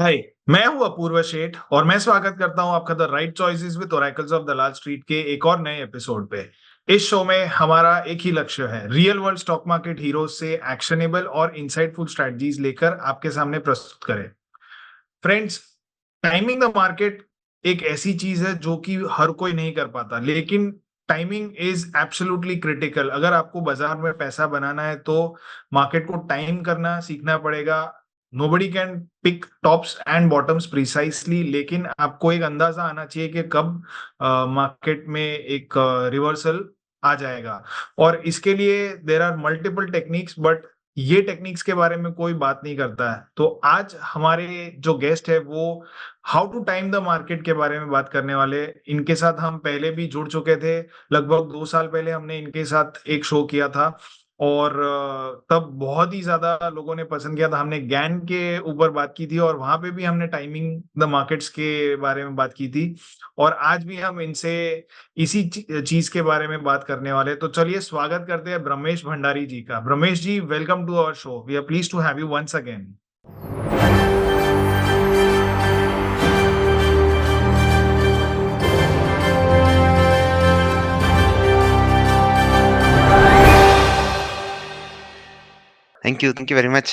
हाय। मैं हूं अपूर्व शेठ और मैं स्वागत करता हूं आपका the right choices with oracles of Dalal street के एक और नए एपिसोड पे। इस शो में हमारा एक ही लक्ष्य है, real world stock market heroes से एक्शनेबल और इंसाइटफुल स्ट्रेटजीज लेकर आपके सामने प्रस्तुत करें। फ्रेंड्स, टाइमिंग द मार्केट एक ऐसी चीज है जो कि हर कोई नहीं कर पाता, लेकिन टाइमिंग इज एब्सोल्युटली क्रिटिकल। अगर आपको बाजार में पैसा बनाना है तो मार्केट को टाइम करना सीखना पड़ेगा। Nobody can pick tops and bottoms precisely, लेकिन आपको एक अंदाजा आना चाहिए कि कब मार्केट में एक रिवर्सल आ जाएगा। और इसके लिए there are multiple techniques, but ये टेक्निक्स के बारे में कोई बात नहीं करता है। तो आज हमारे जो गेस्ट है वो how to time the market के बारे में बात करने वाले। इनके साथ हम पहले भी जुड़ चुके थे। लगभग 2 साल पहले हमने इनके साथ एक शो किया था और तब बहुत ही ज्यादा लोगों ने पसंद किया था। हमने गैन के ऊपर बात की थी और वहां पे भी हमने टाइमिंग द मार्केट्स के बारे में बात की थी। और आज भी हम इनसे इसी चीज के बारे में बात करने वाले हैं। तो चलिए स्वागत करते हैं ब्रह्मेश भंडारी जी का। Brahmesh ji, welcome to our show. We are please to have you once again. Thank you very much.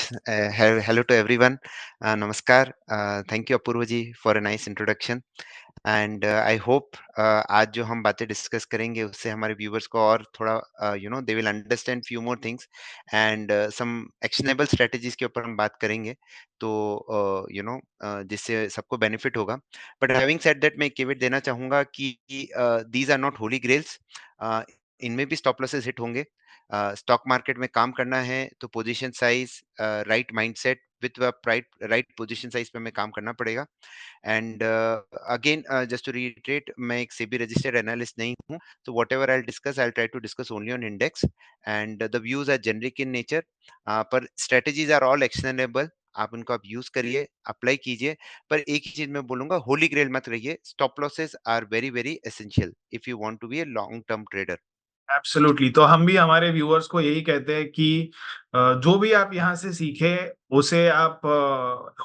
Hello to everyone. Namaskar. Thank you Apurva ji for a nice introduction. And I hope आज जो हम बातें discuss करेंगे उससे हमारे viewers को और थोड़ा they will understand few more things and some actionable strategies के ऊपर हम बात करेंगे। तो जिससे सबको बेनिफिट होगा। बट हैविंग सेड दैट मैं केवट देना चाहूंगा कि these are not holy grails. इनमें भी स्टॉप लॉसेस हिट होंगे। स्टॉक मार्केट में काम करना है तो position size, right mindset with right right position size पे हमें काम करना पड़ेगा। And again just to reiterate, मैं एक सेबी रजिस्टर्ड एनालिस्ट नहीं हूँ, तो whatever I discuss I try to discuss only on index and the views are generic in nature. पर स्ट्रेटेजीज आर ऑल एक्शनेबल। आप यूज करिए, apply कीजिए। पर एक ही चीज मैं बोलूंगा, होली ग्रेल मत रहिए। Stop losses are very very essential if you want to be a long term trader. Absolutely. तो हम भी हमारे व्यूअर्स को यही कहते हैं कि जो भी आप यहाँ से सीखे उसे आप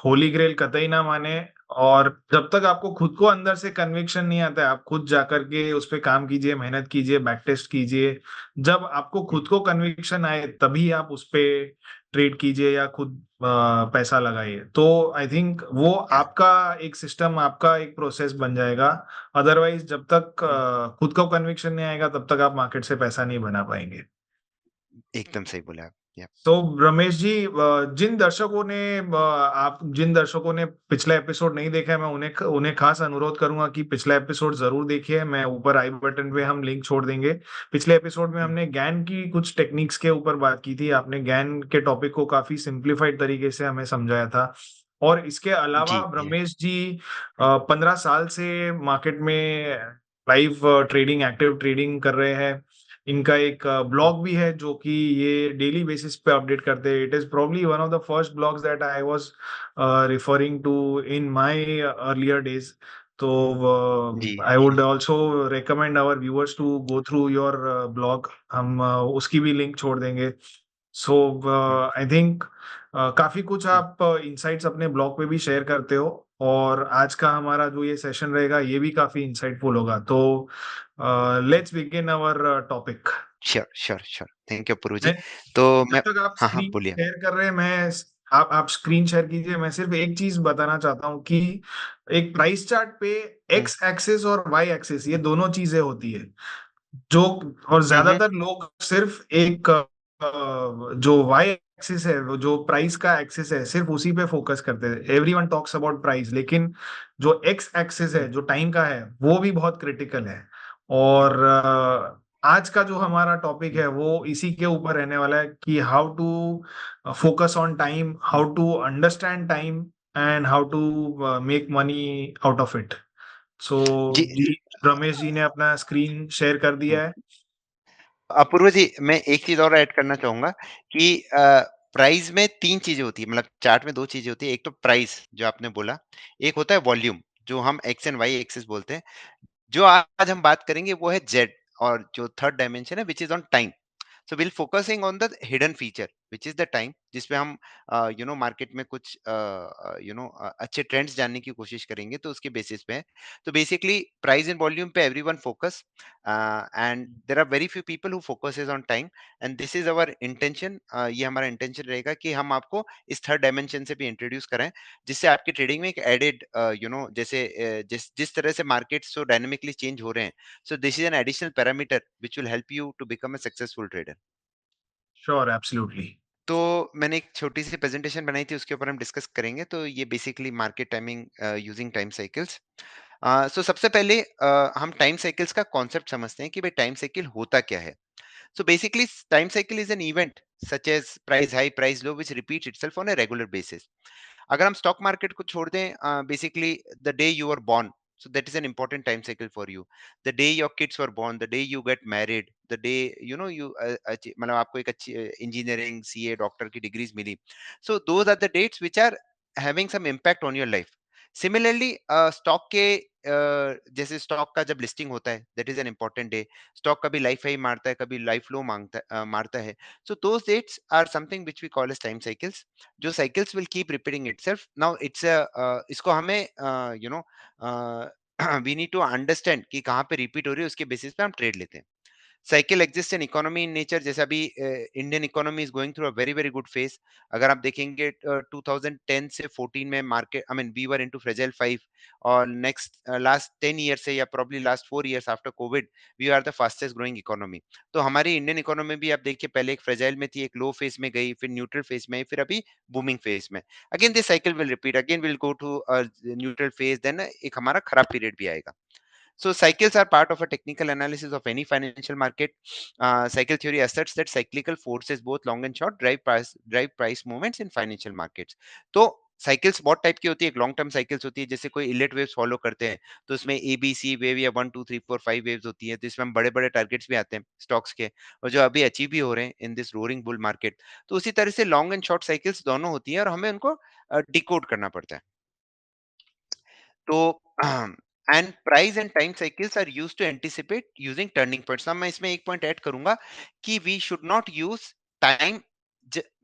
होली ग्रेल कतई ना माने। और जब तक आपको खुद को अंदर से कन्विक्शन नहीं आता है, आप खुद जाकर के उस पे काम कीजिए, मेहनत कीजिए, बैक टेस्ट कीजिए। जब आपको खुद को कन्विक्शन आए तभी आप उस पे ट्रेड कीजिए या खुद पैसा लगाइए। तो आई थिंक वो आपका एक सिस्टम, आपका एक प्रोसेस बन जाएगा। अदरवाइज जब तक खुद को कन्विक्शन नहीं आएगा तब तक आप मार्केट से पैसा नहीं बना पाएंगे। एकदम सही बोले आप। या तो रमेश जी, आप जिन दर्शकों ने पिछला एपिसोड नहीं देखा है, मैं उन्हें उन्हें खास अनुरोध करूंगा कि पिछला एपिसोड जरूर देखिए। मैं ऊपर आई बटन पे हम लिंक छोड़ देंगे। पिछले एपिसोड में हमने गैन की कुछ टेक्निक्स के ऊपर बात की थी। आपने गैन के टॉपिक को काफी सिंप्लीफाइड तरीके से हमें समझाया था। और इसके अलावा जी जी ब्रह्मेश जी 15 साल से मार्केट में लाइव ट्रेडिंग, एक्टिव ट्रेडिंग कर रहे हैं। इनका एक ब्लॉग भी है जो कि ये डेली बेसिस पे अपडेट करते हैं। It is probably one of the first blogs that I was referring to in my earlier days. तो जी आई जी would also recommend our viewers to go through your blog. हम उसकी भी link छोड़ देंगे। सो हम्म, आई थिंक काफी कुछ हम्म, आप इंसाइट्स अपने ब्लॉग पे भी शेयर करते हो। और आज का हमारा जो ये सेशन रहेगा ये भी काफी इंसाइटफुल होगा। तो let's begin our topic. Sure sure sure. Thank you Apurva ji. मैं तो जब मैं तक आप हाँ हाँ स्क्रीन बोलिए। शेयर कर रहे हैं, मैं आप स्क्रीन शेयर कीजिए। मैं सिर्फ एक चीज बताना चाहता हूँ कि एक प्राइस चार्ट पे हम्म एक्स एक्सिस और वाई एक्सिस ये दोनों चीजें होती है। जो और हम्म ज्यादातर लोग सिर्फ एक जो वाई एक्सिस है, वो जो प्राइस का एक्सिस है, सिर्फ उसी पे फोकस करते हैं। एवरीवन टॉक्स अबाउट प्राइस, लेकिन जो एक्स एक्सिस है, जो टाइम का है, वो भी बहुत क्रिटिकल है। और आज का जो हमारा टॉपिक है वो इसी के ऊपर रहने वाला है कि how to focus on time, how to understand time and how to make money out of it. So जी। जी, रमेश जी ने अपना स्क्रीन शेयर कर हम्म, दिया है। अपूर्व जी, मैं एक चीज और ऐड करना चाहूंगा कि प्राइस में तीन चीजें होती है, मतलब चार्ट में दो चीजें होती है। एक तो प्राइस जो आपने बोला, एक होता है वॉल्यूम जो हम एक्स एंड वाई एक्सिस बोलते हैं। जो आज हम बात करेंगे वो है जेड, और जो थर्ड डायमेंशन है which is on time. So we'll focusing on the hidden feature which is the time जिसपे हम मार्केट में कुछ अच्छे ट्रेंड्स जानने की कोशिश करेंगे, तो उसके बेसिस पे है। तो बेसिकली प्राइस एंड वॉल्यूम पे everyone focus, and there are very few people who focuses on time, and this is our intention. ये हमारा इंटेंशन रहेगा कि हम आपको इस थर्ड डायमेंशन से भी इंट्रोड्यूस कराएं, जिससे आपकी ट्रेडिंग में एक एडेड जैसे जिस जिस तरह से मार्केट्स so डायनामिकली चेंज हो रहे हैं, so this is an additional parameter which will help you to become a successful trader. Sure, absolutely. तो मैंने एक छोटी सी प्रेजेंटेशन बनाई थी, उसके ऊपर हम डिस्कस करेंगे। तो ये basically market timing using time cycles. So सबसे पहले हम टाइम साइकिल्स का कॉन्सेप्ट समझते हैं कि भाई टाइम साइकिल होता क्या है। So basically, time cycle is an event such as price high, price low, which repeats itself on a regular basis. अगर हम स्टॉक मार्केट को छोड़ दें, basically the day you are born, so that is an important time cycle for you. The day your kids were born, the day you get married, the day you मतलब आपको एक अच्छी engineering, CA, doctor की degrees मिली, so those are the dates which are having some impact on your life. Similarly stock के जैसे stock का जब लिस्टिंग होता है, that is an important day. Stock कभी लाइफ हाई मारता है, कभी लाइफ लो मारता है। So those dates are something which we call as time cycles, जो cycles will keep repeating itself. Now it's इसको हमें you know we need to understand कि कहाँ पे रिपीट हो रही है, उसके बेसिस पे हम ट्रेड लेते हैं। Cycle exist in economy in nature, जैसे अभी Indian economy is going through a very very good phase. अगर आप देखेंगे 2010 से 14 में market, I mean we were into fragile 5, और नेक्स्ट लास्ट 10 ईयर से या probably last 4 years after COVID, we are the fastest growing economy. तो हमारी इंडियन इकोनॉमी भी आप देखिए, पहले एक फ्रेजाइल में थी, एक लो फेज में गई, फिर न्यूट्रल फेज में आई, फिर अभी बूमिंग फेज में। Again this cycle will repeat, again will go to neutral phase, then एक हमारा खराब पीरियड भी आएगा। So cycles are part of a technical analysis of any financial market. Cycle theory asserts that cyclical forces, both long and short, drive price movements in financial markets. तो cycles बहुत type की होती है। एक long term cycles होती है, जैसे कोई इलेट वेव्स फॉलो करते हैं, तो उसमें ए बी सी वेव या 1 2 3 4 5 वेव्स होती है। तो इसमें हम बड़े बड़े टारगेट्स भी आते हैं स्टॉक्स के, और जो अभी अचीव भी हो रहे हैं in this roaring bull market. तो उसी तरह से लॉन्ग एंड शॉर्ट साइकिल्स दोनों होती है, और हमें उनको डिकोड करना पड़ता है। तो and price and time cycles are used to anticipate using turning points. अब मैं इसमें एक पॉइंट ऐड करूंगा कि we should not use time,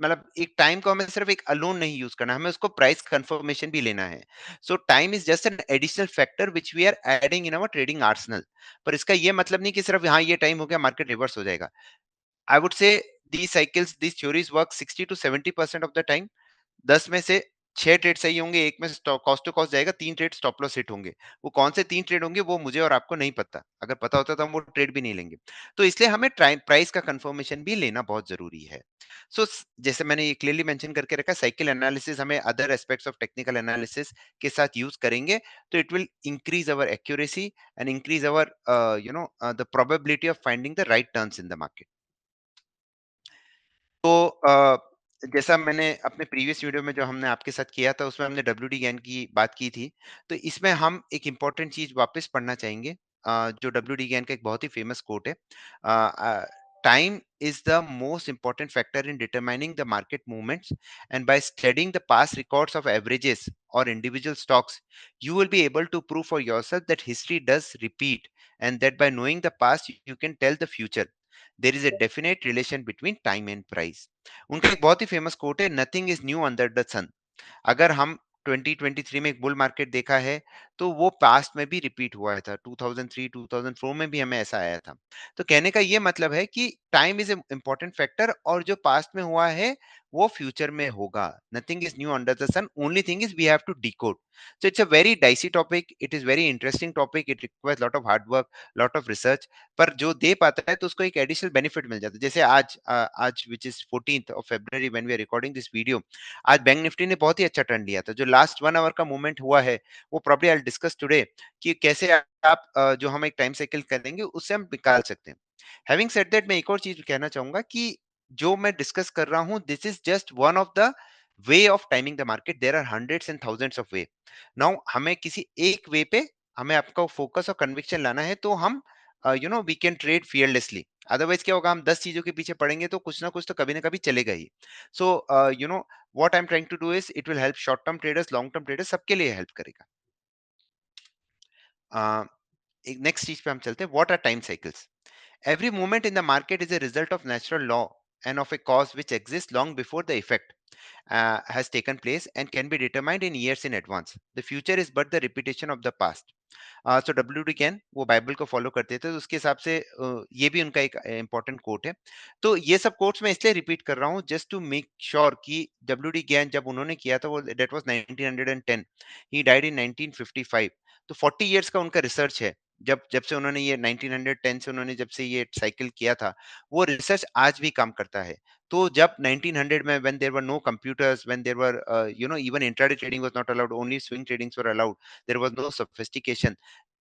मतलब एक टाइम को हमें सिर्फ एक अलोन नहीं यूज करना, हमें उसको प्राइस कंफर्मेशन भी लेना है। So time is just an additional factor which we are adding in our trading arsenal. पर इसका ये मतलब नहीं कि सिर्फ हाँ ये टाइम हो गया मार्केट रिवर्स हो जाएगा। I would say these cycles, these theories work 60 to 70% of the time। 10 में से 6 ट्रेड सही होंगे, एक में कॉस्ट टू कॉस्ट जाएगा, 3 ट्रेड स्टॉप लॉस हिट होंगे। वो कौन से 3 ट्रेड होंगे वो मुझे और आपको नहीं पता। अगर पता होता तो हम वो ट्रेड भी नहीं लेंगे। तो इसलिए हमें प्राइस का कंफर्मेशन भी लेना बहुत जरूरी है। सो जैसे मैंने ये क्लियरली मेंशन करके रखा, साइकिल एनालिसिस हमें other aspects of technical analysis के साथ यूज करेंगे, तो it will increase our accuracy and increase our the probability of finding the right turns in the market. तो जैसा मैंने अपने प्रीवियस वीडियो में जो हमने आपके साथ किया था, उसमें हमने डब्ल्यूडी ज्ञान की बात की थी। तो इसमें हम एक इम्पोर्टेंट चीज़ वापस पढ़ना चाहेंगे, जो डब्ल्यूडी ज्ञान का एक बहुत ही फेमस कोट है। Time is the most important factor in determining the market movements, and by studying the past records of averages और individual stocks, you will be able to prove for yourself that history does repeat, and that by knowing the past you can tell the future. There is a definite relation between time and price. उनका एक बहुत ही famous quote है, nothing is new under the sun. अगर हम 2023 में एक bull market देखा है, तो वो पास्ट में भी रिपीट हुआ था। 2003 2004 में भी हमें ऐसा आया था। तो कहने का ये मतलब है कि टाइम इज इंपॉर्टेंट फैक्टर, और जो पास्ट में हुआ है वो फ्यूचर में होगा। Nothing is new under the sun, only thing is we have to decode. So it's a very dicey topic, it is very interesting topic, it requires lot of hard work, lot of research. पर जो दे पाता है तो उसको एक additional benefit मिल जाता है। जैसे आज which is 14th of February when we are recording this video, आज बैंक निफ्टी ने बहुत ही अच्छा टर्न लिया था। जो लास्ट 1 आवर का मूवमेंट हुआ है, वो प्रॉब्ली आई डिस्कस टुडे, कि कैसे आप जो हम एक टाइम साइकिल करेंगे उससे हम निकाल सकते हैं। हैविंग सेड दैट, मैं एक और चीज कहना चाहूंगा कि जो मैं डिस्कस कर रहा हूं, this is just one of the way of timing the market. There are hundreds and thousands of way. Now हमें किसी एक वे पे हमें आपका फोकस और कन्विक्शन लाना है, तो हम we can trade fearlessly. Otherwise क्या होगा, हम 10 चीजों के पीछे पड़ेंगे तो कुछ ना कुछ तो कभी ना कभी चलेगा ही। So what I am trying to do is, it will help short term traders, long term traders, सबके लिए हेल्प करेगा। uh, एक नेक्स्ट चीज पे हम चलते हैं, what are time cycles. Every movement in the market is a result of natural law and of a cause which exists long before the effect has taken place and can be determined in years in advance. The future is but the repetition of the past. So W can वो Bible को follow करते थे, तो उसके हिसाब से ये भी उनका एक इंपॉर्टेंट कोट है। तो ये सब कोट्स मैं इसलिए रिपीट कर रहा हूँ जस्ट टू मेक श्योर कि डब्ल्यू गैन जब उन्होंने किया था वो that was 1910, he died in 1955। तो 40 इयर्स का उनका रिसर्च है। जब जब से उन्होंने ये 1910 से उन्होंने जब से ये साइकिल किया था, वो रिसर्च आज भी काम करता है। तो जब 1900 में when there were no computers, when there were even intraday trading was not allowed, only swing tradings were allowed, there was no sophistication,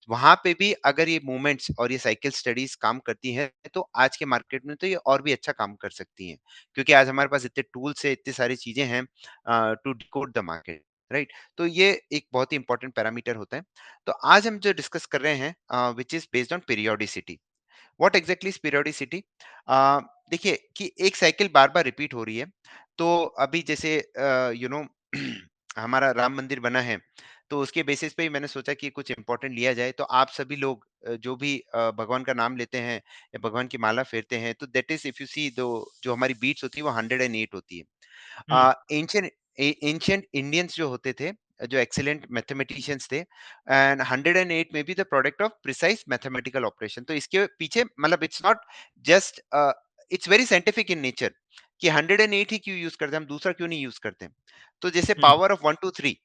वहां पे भी अगर ये मूवमेंट्स और ये साइकिल स्टडीज काम करती हैं तो आज के मार्केट में तो ये और भी अच्छा काम कर सकती हैं, क्योंकि आज हमारे पास इतने टूल्स है, इतनी सारी चीजें हैं to decode the market, right. तो ये एक बहुत ही इंपॉर्टेंट पैरामीटर होता है। तो आज हम जो डिस्कस कर रहे हैं which is based on periodicity. What exactly is periodicity? देखिए कि एक साइकिल बार बार रिपीट हो रही है। तो अभी जैसे हमारा राम मंदिर बना है, तो उसके बेसिस पे ही मैंने सोचा कि कुछ इंपॉर्टेंट लिया जाए। तो आप सभी लोग जो भी भगवान का नाम लेते हैं या भगवान की माला फेरते हैं, तो that is if you see दो, जो हमारी बीट्स होती है वो 108 होती हम्म। है। एंशियंट एंशियंट इंडियंस जो होते थे, जो एक्सीलेंट मैथमेटिशियंस थे, एंड 108 में be the product of precise mathematical operation. तो इसके पीछे मतलब it's not just, it's very scientific in nature कि 108 ही क्यों यूज करते हैं, हम दूसरा क्यों नहीं यूज करते। तो जैसे हम्म। पावर ऑफ 1 2 3,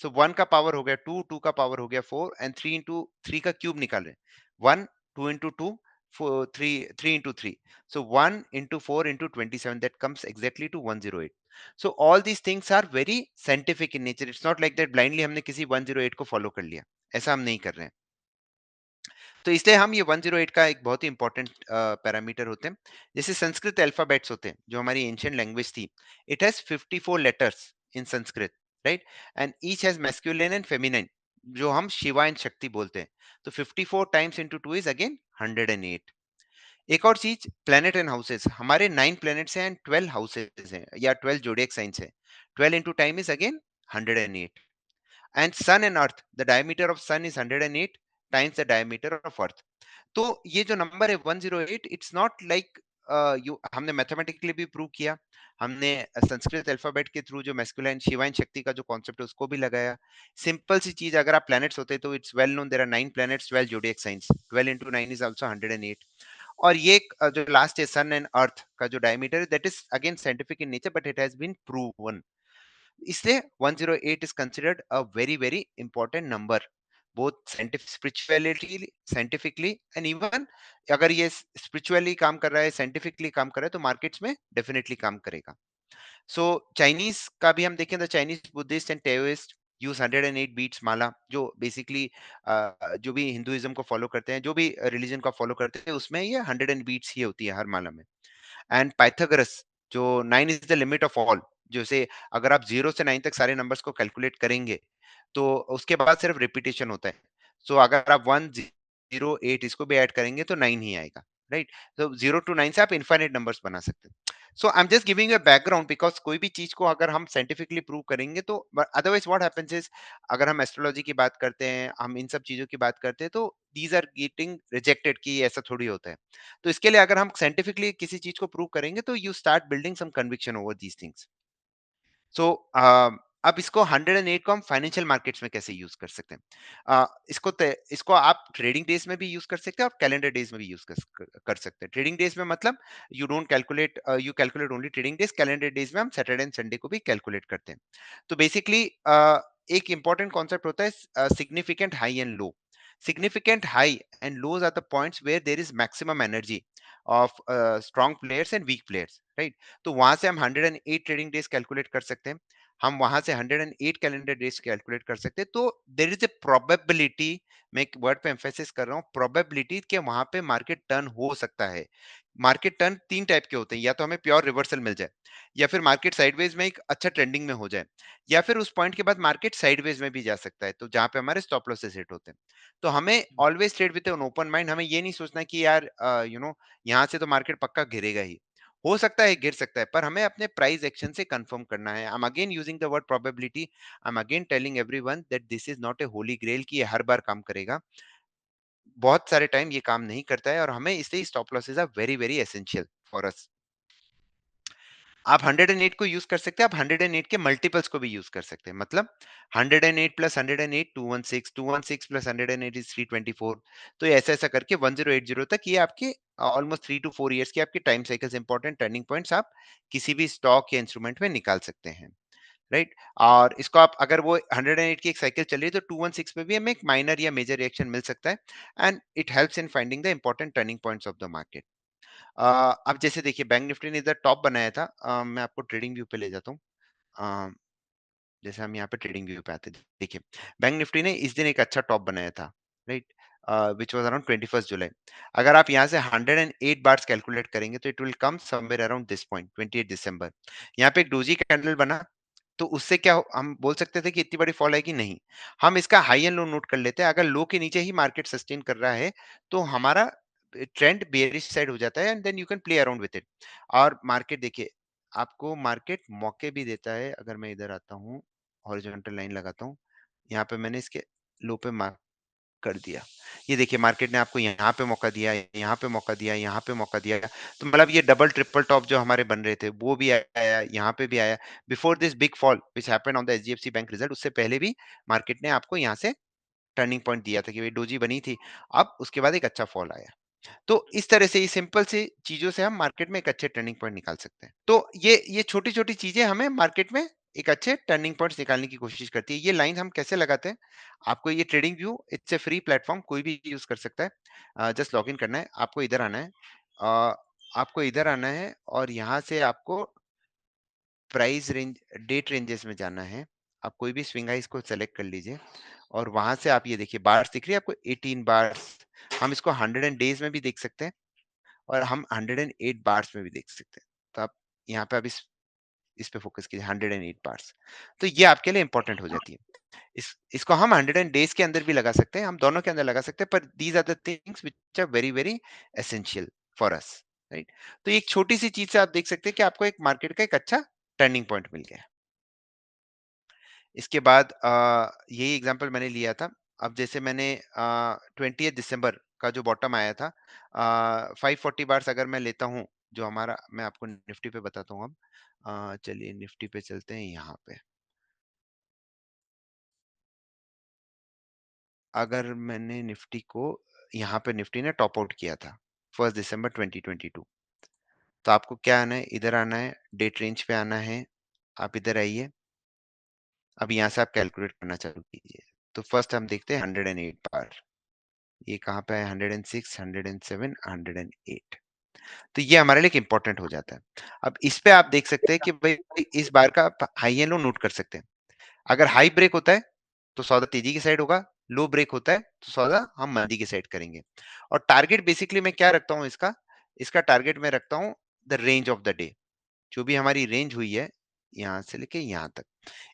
सो 1 का पावर हो गया 2, 2 का पावर हो गया 4, एंड 3 इंटू 3 का क्यूब निकाल रहे हैं 1, 2 into 2, 3, 3 into 3, so 1 into 4 into 27, that comes exactly to 108. So all these things are very scientific in nature. It's not like that blindly हमने किसी 108 को फॉलो कर लिया, ऐसा हम नहीं कर रहे हैं। तो इसलिए हम ये 108 का एक बहुत ही इंपॉर्टेंट पैरामीटर होते हैं। जैसे संस्कृत अल्फाबेट्स होते हैं, जो हमारी एंशियंट लैंग्वेज थी, it has 54 letters in Sanskrit, right, and each has masculine and feminine, जो हम शिवा एंड शक्ति बोलते हैं। तो 54 टाइम्स इंटू 2 इज अगेन 108। एक और चीज, प्लेनेट एंड हाउसेस, हमारे 9 प्लेनेट्स हैं एंड 12 हाउसेस हैं या 12 जोडियक साइंस है। 12 into time is again 108। And sun and earth, the diameter of sun is 108 times the diameter of earth. तो ये जो नंबर है 108, इट्स नॉट लाइक यू, हमने मैथमेटिकली भी प्रूव किया, हमने संस्कृत अल्फाबेट के थ्रू जो मैस्कुलाइन शिवाइन शक्ति का जो कॉन्सेप्ट है उसको भी लगाया। सिंपल सी चीज, अगर आप प्लैनेट्स होते तो it's well known, there are 9 planets, 12 zodiac science, 12 into 9 is also 108। और ये जो लास्ट है सन एंड अर्थ का जो डायमीटर है, that is again scientific in nature but it has been proven. इसलिए 108 is considered a very very important number, both scientific spirituality, scientifically and even अगर ये स्पिरिचुअली काम कर रहा है, साइंटिफिकली काम कर रहा है, तो मार्केट्स में डेफिनेटली काम करेगा। सो चाइनीज का भी हम देखें तो Chinese Buddhist and Taoist use 108 beads माला, जो बेसिकली जो भी हिंदुइज्म को फॉलो करते हैं, जो भी रिलीजन को फॉलो करते हैं, उसमें ये 100 बीट्स ही होती है हर माला में। एंड पाइथागोरस, जो 9 is the limit of all, जैसे अगर आप 0 से 9 तक सारे नंबर्स को कैलकुलेट करेंगे तो उसके बाद सिर्फ रिपीटेशन होता है। सो अगर आप 108 इसको भी ऐड करेंगे तो 9 ही आएगा, राइट। तो 0 to 9 से आप इनफाइनाइट नंबर्स बना सकते हैं। So I am just giving you background because कोई भी चीज को अगर हम साइंटिफिकली प्रूव करेंगे तो, अदरवाइज व्हाट हैपेंस इज, अगर हम एस्ट्रोलॉजी की बात करते हैं, हम इन सब चीजों की बात करते हैं, तो दीज आर गेटिंग रिजेक्टेड कि ये ऐसा थोड़ी होता है। तो इसके लिए अगर हम साइंटिफिकली किसी चीज को प्रूव करेंगे तो you start building some conviction over these things. So अब इसको 108 को हम फाइनेंशियल मार्केट्स में कैसे यूज कर सकते हैं? इसको आप ट्रेडिंग डेज में भी यूज कर सकते हैं और कैलेंडर डेज में भी यूज कर सकते हैं। ट्रेडिंग डेज में मतलब you don't calculate, you calculate only trading days. Calendar days में हम सैटरडे एंड संडे को भी कैलकुलेट करते हैं। तो बेसिकली एक इंपॉर्टेंट कॉन्सेप्ट होता है significant high and low. Significant high and lows are the points where there is maximum energy of strong players and weak players, right. तो वहां से हम 108 ट्रेडिंग डेज कैलकुलेट कर सकते हैं, हम वहां से 108 कैलेंडर डेज कैलकुलेट कर सकते हैं। तो देर इज ए प्रोबेबिलिटी, मैं एक वर्ड पे एम्फेसिस कर रहा हूँ, प्रोबेबिलिटी कि वहां पे मार्केट टर्न हो सकता है। मार्केट टर्न तीन टाइप के होते हैं, या तो हमें प्योर रिवर्सल मिल जाए, या फिर मार्केट साइडवेज में एक अच्छा ट्रेंडिंग में हो जाए, या फिर उस पॉइंट के बाद मार्केट साइडवेज में भी जा सकता है, तो जहां पे हमारे स्टॉप लॉसेस हिट होते हैं। तो हमें always trade with an open mind, हमें ये नहीं सोचना कि यार यहाँ से तो मार्केट पक्का गिरेगा ही, हो सकता है गिर सकता है, पर हमें अपने प्राइस एक्शन से कंफर्म करना है। I am again using the word probability, I am again telling everyone that this is not a holy grail कि ये हर बार काम करेगा। बहुत सारे टाइम ये काम नहीं करता है, और हमें इसलिए stop losses are very very essential for us. आप 108 को यूज कर सकते हैं, आप 108 के मल्टीपल्स को भी यूज कर सकते हैं। मतलब 108 प्लस 108 216, 216 प्लस 108 इज 324। तो ये ऐसा ऐसा करके 1080 तक ये आपके ऑलमोस्ट 3 to 4 years की आपकी time cycles, important turning points आप किसी भी स्टॉक या इंस्ट्रूमेंट में निकाल सकते हैं, राइट। और इसको आप अगर वो 108 की एक साइकिल चल रही है तो 216 पे भी हमें एक माइनर या मेजर रिएक्शन मिल सकता है, and it helps in finding the important turning points of the market. अब जैसे देखिए बैंक निफ्टी ने इधर टॉप बनाया था, मैं आपको ट्रेडिंग व्यू पे ले जाता हूँ। अ, जैसे हम यहाँ पे ट्रेडिंग व्यू पे आते हैं, देखिए बैंक निफ्टी ने इस दिन एक अच्छा टॉप बनाया था, राइट, विच वाज अराउंड 21 जुलाई। अगर आप यहाँ से 108 बार्स कैलकुलेट करेंगे तो it will come somewhere around this point 28 दिसंबर। यहाँ पे एक डोजी कैंडल बना, तो उससे क्या हम बोल सकते थे कि इतनी बड़ी फॉल आएगी? नहीं। हम इसका हाई एंड लो नोट कर लेते हैं। अगर लो के नीचे ही मार्केट सस्टेन कर रहा है तो हमारा ट्रेंड बेयरिश साइड हो जाता है, and then you can play around with it. और मार्केट देखिए, आपको मार्केट मौके भी देता है। अगर मैं इधर आता हूँ, हॉरिजॉन्टल लाइन लगाता हूँ, यहाँ पे मैंने इसके लो पे मार्क कर दिया। ये देखिए मार्केट ने आपको यहाँ पे मौका दिया, यहाँ पे मौका दिया, यहाँ पे मौका दिया। तो मतलब ये डबल ट्रिपल टॉप जो हमारे बन रहे थे वो भी आया, यहाँ पे भी आया। Before this big fall which happened on the HDFC bank result, उससे पहले भी मार्केट ने आपको यहाँ से टर्निंग पॉइंट दिया था कि भाई डोजी बनी थी। अब उसके बाद एक अच्छा फॉल आया। तो इस तरह से ये सिंपल सी चीजों से हम मार्केट में एक अच्छे टर्निंग पॉइंट निकाल सकते हैं। तो ये छोटी छोटी चीजें हमें मार्केट में एक अच्छे टर्निंग पॉइंट्स निकालने की कोशिश करती है। ये लाइन हम कैसे लगाते हैं? आपको ये trading view, it's a free platform, कोई भी यूज कर सकता है। जस्ट लॉग इन करना है, आपको इधर आना है, अ, आपको इधर आना है और यहाँ से आपको प्राइस रेंज, डेट रेंजेस में जाना है। आप कोई भी स्विंग आइस को सेलेक्ट कर लीजिए और वहां से आप ये देखिए बार्स दिख रही है आपको, 18 बार्स। हम इसको 100 डेज में भी देख सकते हैं और हम 108 बार्स में भी देख सकते हैं। तो आप यहाँ पे अब इस पे फोकस कीजिए, 108 बार्स। तो ये आपके लिए इंपॉर्टेंट हो जाती है। इसको हम 100 डेज के अंदर भी लगा सकते हैं, हम दोनों के अंदर लगा सकते हैं, पर these are the things which are very very essential for us, right. तो एक छोटी सी चीज से आप देख सकते हैं कि आपको एक मार्केट का एक अच्छा टर्निंग पॉइंट मिल गया। इसके बाद यही एग्जांपल मैंने लिया था। अब जैसे मैंने 20 दिसंबर का जो बॉटम आया था, 540 बार्स अगर मैं लेता हूँ, जो हमारा, मैं आपको निफ्टी पे बताता हूँ अब। चलिए निफ्टी पे चलते हैं। यहाँ पे अगर मैंने निफ्टी को, यहाँ पे निफ्टी ने टॉप आउट किया था 1 दिसंबर 2022। तो आपको क्या आना है? इधर आना है, डेट रेंज पे आना है, आप इधर आइए। अब यहाँ से आप कैलकुलेट करना चालू कीजिए। तो फर्स्ट हम देखते हैं 108 बार। ये कहाँ पे है? 106, 107, 108। तो ये हमारे लिए एक इंपॉर्टेंट हो जाता है। अब इस पे आप देख सकते हैं कि भाई इस बार का आप हाई एंड लो नोट कर सकते हैं। अगर हाई ब्रेक होता है तो सौदा तेजी की साइड होगा, लो ब्रेक होता है तो सौदा हम मंदी की साइड करेंगे। और टारगेट बेसिकली मैं क्या रखता हूँ इसका? इसका टारगेट मैं रखता हूँ the range of the day. जो भी हमारी रेंज हुई है, यहाँ से लेके यहाँ तक,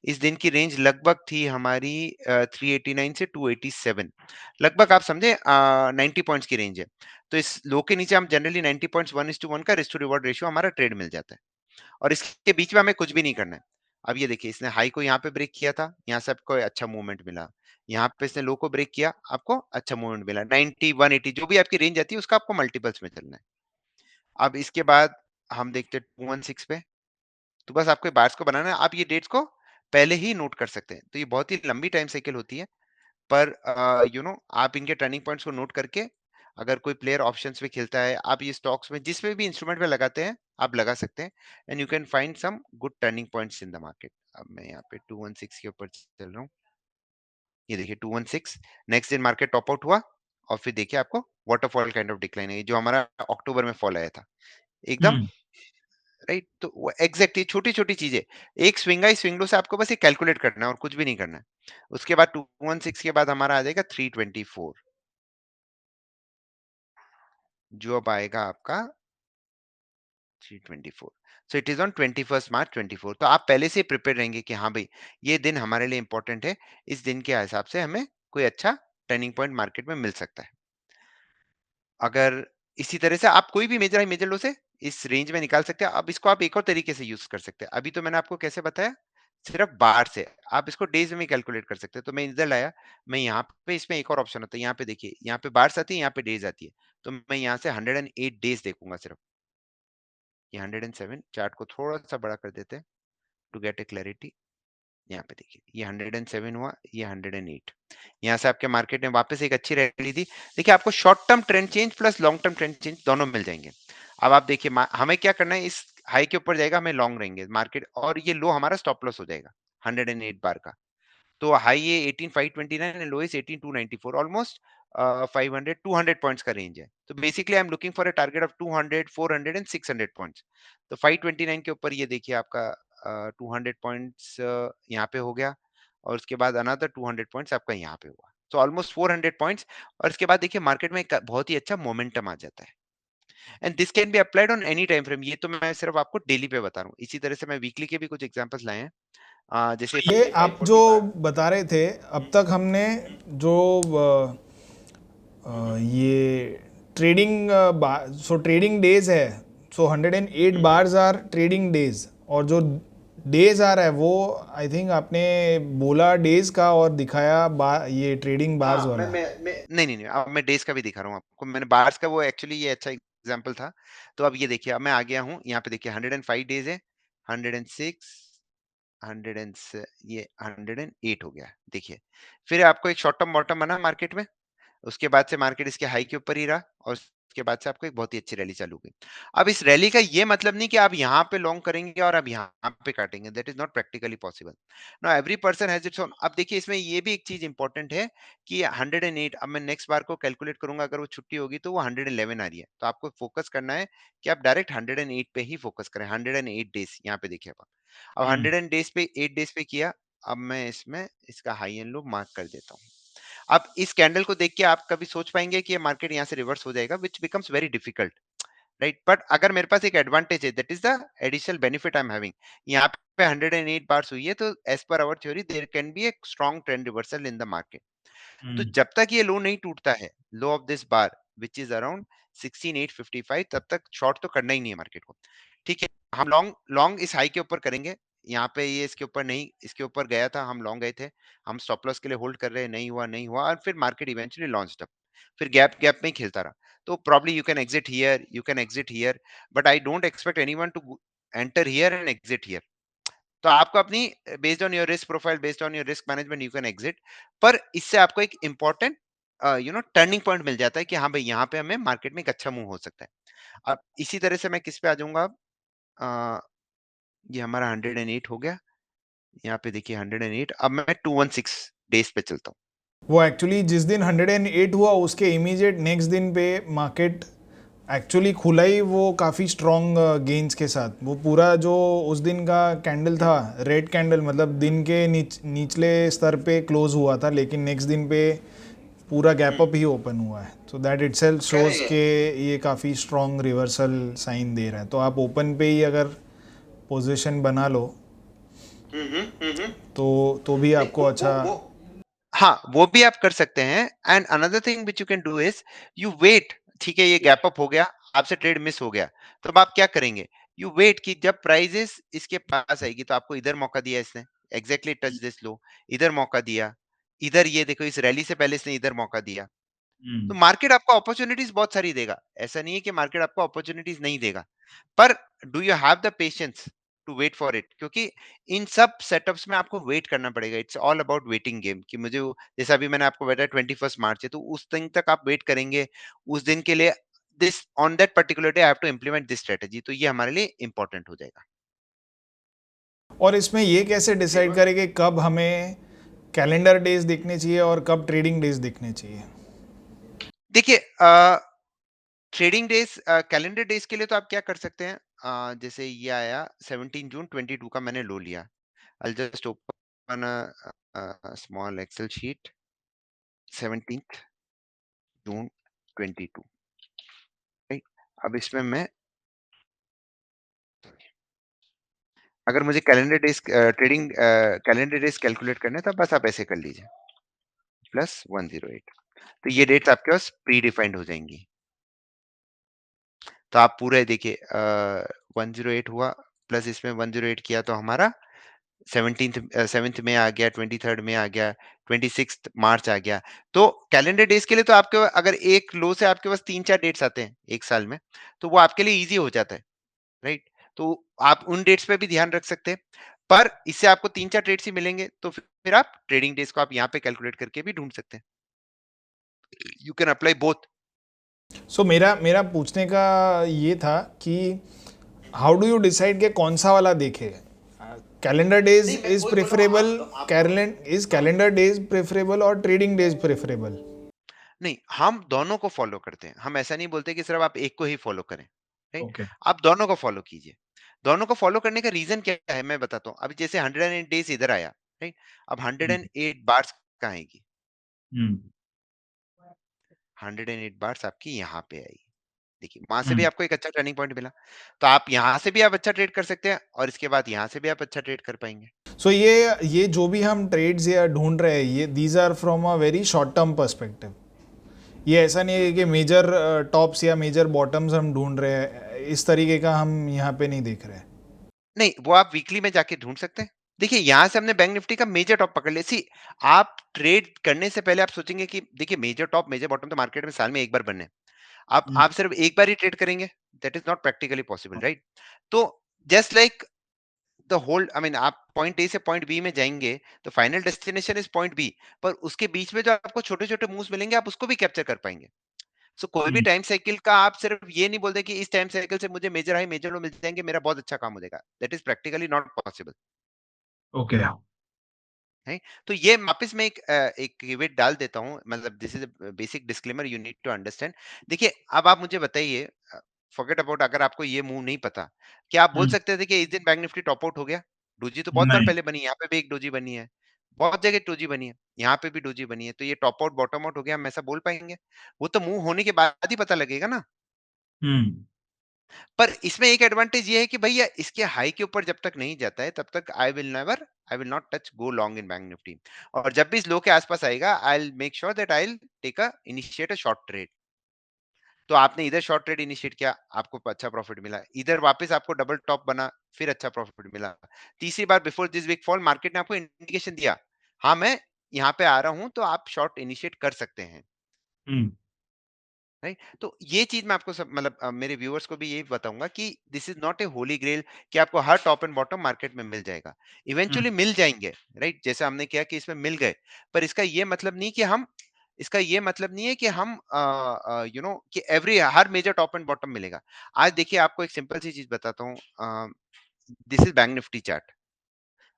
इस दिन की रेंज लगभग थी हमारी 389 से 287। लगभग आप समझे 90 पॉइंट्स की रेंज है। तो इस लो के नीचे हम जनरली 90 पॉइंट्स 1:1 का रिस्क टू रिवॉर्ड रेशियो हमारा ट्रेड मिल जाता है, और इसके बीच में हमें कुछ भी नहीं करना है। अब ये देखिए इसने हाई को यहाँ पे ब्रेक किया था, यहाँ से आपको अच्छा मूवमेंट मिला। यहाँ पे इसने लो को ब्रेक किया, आपको अच्छा मूवमेंट मिला। 90, 180 जो भी आपकी रेंज आती है उसका आपको मल्टीपल्स में चलना है। अब इसके बाद हम देखते हैं 216 पे। तो बस आपको बार्स को बनाना है। आप ये डेट्स को पहले ही नोट कर सकते हैं। तो ये बहुत ही लंबी टाइम साइकिल होती है, पर आप इनके टर्निंग पॉइंट्स को नोट करके, अगर कोई प्लेयर ऑप्शंस में खेलता है, आप ये स्टॉक्स में जिसमें भी इंस्ट्रूमेंट में लगाते हैं, आप लगा सकते हैं, and you can find some good turning points in the market. अब मैं यहाँ पे 216 के ऊपर चल रहा हूँ। ये देखिए 216, नेक्स्ट दिन मार्केट टॉप आउट हुआ और फिर देखिए आपको वाटरफॉल काइंड ऑफ डिक्लाइन है, जो हमारा अक्टूबर में फॉल आया था एकदम, हम्म। राइट। तो वो एग्जैक्ट ये छोटी छोटी चीजें, एक स्विंग आई स्विंग लो से आपको बस ये कैलकुलेट करना है और कुछ भी नहीं करना है। उसके बाद 216 के बाद हमारा आ जाएगा 324, जो अब आएगा आपका 324। सो इट इज ऑन 21 मार्च 24। तो आप पहले से प्रिपेयर रहेंगे कि हाँ भाई ये दिन हमारे लिए इंपॉर्टेंट है, इस दिन के हिसाब से हमें कोई अच्छा टर्निंग पॉइंट मार्केट में मिल सकता है। अगर इसी तरह से आप कोई भी मेजर हाई मेजर लो से इस रेंज में निकाल सकते हैं। अब इसको आप एक और तरीके से यूज कर सकते हैं। अभी तो मैंने आपको कैसे बताया, सिर्फ बार से। आप इसको डेज में कैलकुलेट कर सकते हैं। तो मैं इधर लाया, मैं यहाँ पे, इसमें एक और ऑप्शन होता है, यहाँ पे देखिए, यहाँ पे बार्स आती है, यहाँ पे डेज आती है। तो मैं यहाँ से 108 डेज देखूंगा सिर्फ। ये 107, चार्ट को थोड़ा सा बड़ा कर देते हैं टू गेट ए क्लैरिटी। यहाँ पे देखिए ये 107 हुआ, ये 108। यहाँ से आपके मार्केट में वापस एक अच्छी रैली थी। देखिए आपको short term trend change plus long term trend change दोनों मिल जाएंगे। अब आप देखिए हमें क्या करना है, इस हाई के ऊपर जाएगा, हमें लॉन्ग रहेंगे मार्केट, और ये लो हमारा स्टॉप लॉस हो जाएगा 108 बार का। तो हाई ये 18529 and low is 18294, almost 500 200 points का रेंज है। तो basically I am looking for a target of 200 400 and 600 points. तो 529 के ऊपर ये देखिए आपका 200 पॉइंट्स यहाँ पे हो गया, और उसके बाद अनदर 200 पॉइंट्स आपका यहाँ पे हुआ, तो ऑलमोस्ट 400 पॉइंट्स। और इसके बाद देखिए मार्केट में एक बहुत ही अच्छा मोमेंटम आ जाता है, and this can be applied on any time frame. ये तो मैं सिर्फ आपको डेली पे बता रहा हूँ, इसी तरह से मैं वीकली के भी कुछ एग्जांपल्स लाए हैं। जैसे ये आप जो 540 बार। बता रहे थे अब तक हमने जो ये ट्रेडिंग सो ट्रेडिंग डेज है, सो 108 बार्स आर ट्रेडिंग डेज, और जो डेज आ रहा है वो आई थिंक आपने बोला डेज का और दिखाया ये ट्रेडिंग बार्स हाँ, वाला। नहीं, अब मैं डेज़ का भी दिखा रहा हूँ आपको। मैंने बार्स का वो एक्चुअली ये अच्छा एग्ज़ाम्पल था। तो अब ये देखिए, अब मैं आ गया हूँ, यहाँ पे देखिए 105 डेज़ है, 106, 100 एंड स ये 108 हो गया, देखिए। फिर आपको एक शॉर्ट टर्म बॉटम बना मार्केट में, उसके बाद से मार्केट इसके हाई के ऊपर ही रहा, और उसके बाद से आपको एक बहुत ही अच्छी रैली चालू हुई। अब इस रैली का ये मतलब नहीं कि आप यहाँ पे लॉन्ग करेंगे और आप यहाँ पे काटेंगे, that is not practically possible. Now every person has its own. अब देखिए इसमें ये भी एक चीज इंपॉर्टेंट है कि 108, अब मैं नेक्स्ट बार को कैलकुलेट करूंगा, अगर वो छुट्टी होगी तो वो 111 आ रही है, तो आपको फोकस करना है कि आप डायरेक्ट 108 पे ही फोकस करें। 108 डेज यहाँ पे देखिए, अब हम्म 100 डेज पे 8 डेज पे किया। अब मैं इसमें इसका हाई एंड लो मार्क कर देता हूँ। अब इस कैंडल को देख के आप कभी सोच पाएंगे कि ये मार्केट यहाँ से रिवर्स हो जाएगा, which becomes very difficult, right? But अगर मेरे पास एक एडवांटेज है, that is the additional benefit I am having. यहाँ पे 108 बार्स हुई है, तो as per our theory there can be a strong trend reversal in the market. तो हम्म जब तक ये लो नहीं टूटता है, low of this bar which is around 16855, तब तक शॉर्ट तो करना ही नहीं है मार्केट को। ठीक है, हम लॉन्ग लॉन्ग इस हाई के ऊपर करेंगे। यहाँ पे ये इसके ऊपर नहीं, इसके ऊपर गया था, हम लॉन्ग गए थे, हम स्टॉप लॉस के लिए होल्ड कर रहे हैं, नहीं हुआ, और फिर मार्केट इवेंचुअली लॉन्च्ड अप, फिर गैप गैप में ही खेलता रहा। तो probably you can exit here, you can exit here, but I don't expect anyone to enter here and exit here. तो आपको अपनी based on your risk profile, based on your risk management, you can exit. पर इससे आपको एक important turning point मिल जाता है कि हाँ भाई, यहाँ पे हमें मार्केट में एक अच्छा मूव हो सकता है। अब इसी तरह से मैं किस पे आ जाऊंगा अब, अ, ये हमारा 108 हो गया, यहाँ पे देखिए 108। अब मैं 216 डेज पे चलता हूँ। वो एक्चुअली जिस दिन 108 हुआ उसके इमीडिएट नेक्स्ट दिन पे मार्केट एक्चुअली खुला ही वो काफ़ी स्ट्रॉन्ग गेन्स के साथ। वो पूरा जो उस दिन का कैंडल था, रेड कैंडल, मतलब दिन के निचले स्तर पे क्लोज हुआ था, लेकिन नेक्स्ट दिन पे पूरा गैप अप ही ओपन हुआ है। सो दैट इटसेल्फ शोज के ये काफ़ी स्ट्रॉन्ग रिवर्सल साइन दे रहा है। तो आप ओपन पे ही अगर पोजीशन बना लो हम्म। तो भी नहीं, आपको अच्छा। हाँ, वो भी आप कर सकते हैं। And another thing which you can do is you wait. ठीक है, ये गैप अप हो गया, आपसे ट्रेड मिस हो गया, तो अब आप क्या करेंगे? यू वेट कि जब प्राइजेस इसके पास आएगी, तो आपको इधर मौका दिया इसने, एग्जैक्टली टच दिस लो, इधर मौका दिया, इधर ये देखो इस रैली से पहले इसने इधर मौका दिया। तो हम्म मार्केट आपको अपॉर्चुनिटीज बहुत सारी देगा, ऐसा नहीं है कि मार्केट आपको अपॉर्चुनिटीज नहीं देगा, पर do you have the patience to wait for it? क्योंकि इन सब सेटअप्स में आपको वेट करना पड़ेगा। It's all about waiting game, कि मुझे जैसा अभी मैंने आपको बताया 21 मार्च है, तो उस दिन तक आप वेट करेंगे, उस दिन के लिए this on that particular day I have to implement this strategy, तो ये हमारे लिए इंपॉर्टेंट हो जाएगा। और इसमें ये कैसे डिसाइड करें कि कब हमें कैलेंडर डेज देखने चाहिए और कब ट्रेडिंग डेज देखने चाहिए? देखिए ट्रेडिंग डेज, कैलेंडर डेज के लिए तो आप क्या कर सकते हैं, जैसे ये आया 17 जून 22 का मैंने लो लिया। I'll just open a small Excel sheet, 17th June 22, right? अब इसमें मैं, अगर मुझे calendar days trading calendar days calculate करना है, तो बस आप ऐसे कर लीजिए, प्लस 108, तो ये डेट्स आपके पास प्री डिफाइंड हो जाएंगी। तो आप पूरे देखिए 108 हुआ, प्लस इसमें 108 किया, तो हमारा 7th में आ गया, 23rd में आ गया, 26 मार्च आ गया। तो कैलेंडर डेज के लिए तो आपके अगर एक लो से आपके पास 3-4 डेट्स आते हैं एक साल में, तो वो आपके लिए इजी हो जाता है, राइट? तो आप उन डेट्स पे भी ध्यान रख सकते हैं, पर इससे आपको 3-4 ट्रेड्स ही मिलेंगे, तो फिर आप ट्रेडिंग डेज़ को आप यहाँ पे कैलकुलेट करके भी ढूँढ सकते हैं। You can apply both. So मेरा मेरा पूछने का ये था कि हाउ डू यू डिसाइड कि कौन सा वाला देखे? कैलेंडर डेज नहीं, मैं इज वही बोल रहा हूँ, प्रेफरेबल? आप दोनों कैलेंडर डेज प्रेफरेबल और ट्रेडिंग डेज प्रेफरेबल? नहीं, हम दोनों को फॉलो करते हैं। हम ऐसा नहीं बोलते कि सिर्फ आप एक को ही फॉलो करें, राइट? ओके। आप दोनों को फॉलो कीजिए। दोनों को फॉलो करने का रीज़न क्या है, मैं बताता हूँ। अभी जैसे 108 डेज़ इधर आया, राइट? अब हम्म 108 बार्स कहाँ आएगी? हम्म 108 बार्स आपकी यहाँ पे आई। देखिए, वहाँ से भी हम्म आपको एक अच्छा टर्निंग पॉइंट मिला। तो आप यहाँ से भी आप अच्छा ट्रेड कर सकते हैं और इसके बाद यहाँ से भी आप अच्छा ट्रेड कर पाएँगे। सो ये जो भी हम ट्रेड्स या ढूंढ रहे हैं, ये these are from a very short term perspective. ये ऐसा नहीं है कि मेजर टॉप्स या मेजर बॉटम्स हम ढूंढ रहे हैं, इस तरीके का हम यहाँ पे नहीं देख रहे हैं। नहीं, वो आप वीकली में जाके ढूँढ सकते हैं। देखिए, यहाँ से हमने बैंक निफ्टी का मेजर टॉप पकड़ लिया। सी, आप ट्रेड करने से पहले आप सोचेंगे कि देखिए, मेजर टॉप, मेजर बॉटम तो मार्केट में साल में एक बार बनने हैं। आप हम्म सिर्फ एक बार ही ट्रेड करेंगे, that is not practically possible, right? तो just like the whole, I mean, आप पॉइंट ए से पॉइंट बी में जाएँगे, तो final destination is point B, पर उसके बीच में जो आपको छोटे-छोटे मूव्स मिलेंगे, आप उसको भी कैप्चर कर पाएँगे। सो कोई भी हम्म टाइम साइकिल का आप सिर्फ ये नहीं बोलते कि इस टाइम साइकिल से मुझे मेजर हाई, मेजर लो मिल जाएँगे, मेरा बहुत अच्छा काम हो जाएगा। That is practically not possible. Okay. है। तो ये वापस मैं एक केवेट डाल देता हूँ, मतलब this is a basic disclaimer you need to understand. देखिए, अब आप मुझे बताइए, फॉरगेट अबाउट, अगर आपको ये मूव नहीं पता, क्या आप बोल हम्म सकते थे कि इस दिन बैंक निफ्टी टॉप आउट हो गया? डोजी तो बहुत बार नहीं। पहले बनी है, यहाँ पे भी एक डोजी बनी है, बहुत जगह डोजी बनी है, यहाँ पे भी डोजी बनी है, तो ये टॉप आउट बॉटम आउट हो गया, हम ऐसा बोल पाएंगे? वो तो मूव होने के बाद ही पता लगेगा ना। हम्म पर इसमें एक एडवांटेज ये है कि भैया इसके हाई के ऊपर जब तक नहीं जाता है, तब तक I will not touch go long in Bank Nifty. और जब भी इस लो के आसपास आएगा, I will make sure that I will take a initiate a short trade. तो आपने इधर शॉर्ट ट्रेड इनिशिएट किया, आपको अच्छा प्रॉफिट मिला, इधर वापस आपको डबल टॉप बना, फिर अच्छा प्रॉफिट मिला, तीसरी बार before this week fall market ने आपको इंडिकेशन दिया, हाँ मैं यहाँ पे आ रहा हूँ, तो आप शॉर्ट इनिशिएट कर सकते हैं। हम्म राइट? तो ये चीज मैं आपको सब, मतलब मेरे व्यूअर्स को भी यही बताऊंगा कि this is not a holy grail कि आपको हर टॉप एंड बॉटम मार्केट में मिल जाएगा। हम्म इवेंचुअली मिल जाएंगे, राइट? जैसे हमने किया कि इसमें मिल गए, पर इसका ये मतलब नहीं कि हम यू नो कि एवरी हर मेजर टॉप एंड बॉटम मिलेगा। आज देखिए, आपको एक सिंपल सी चीज बताता हूँ। This is Bank Nifty chart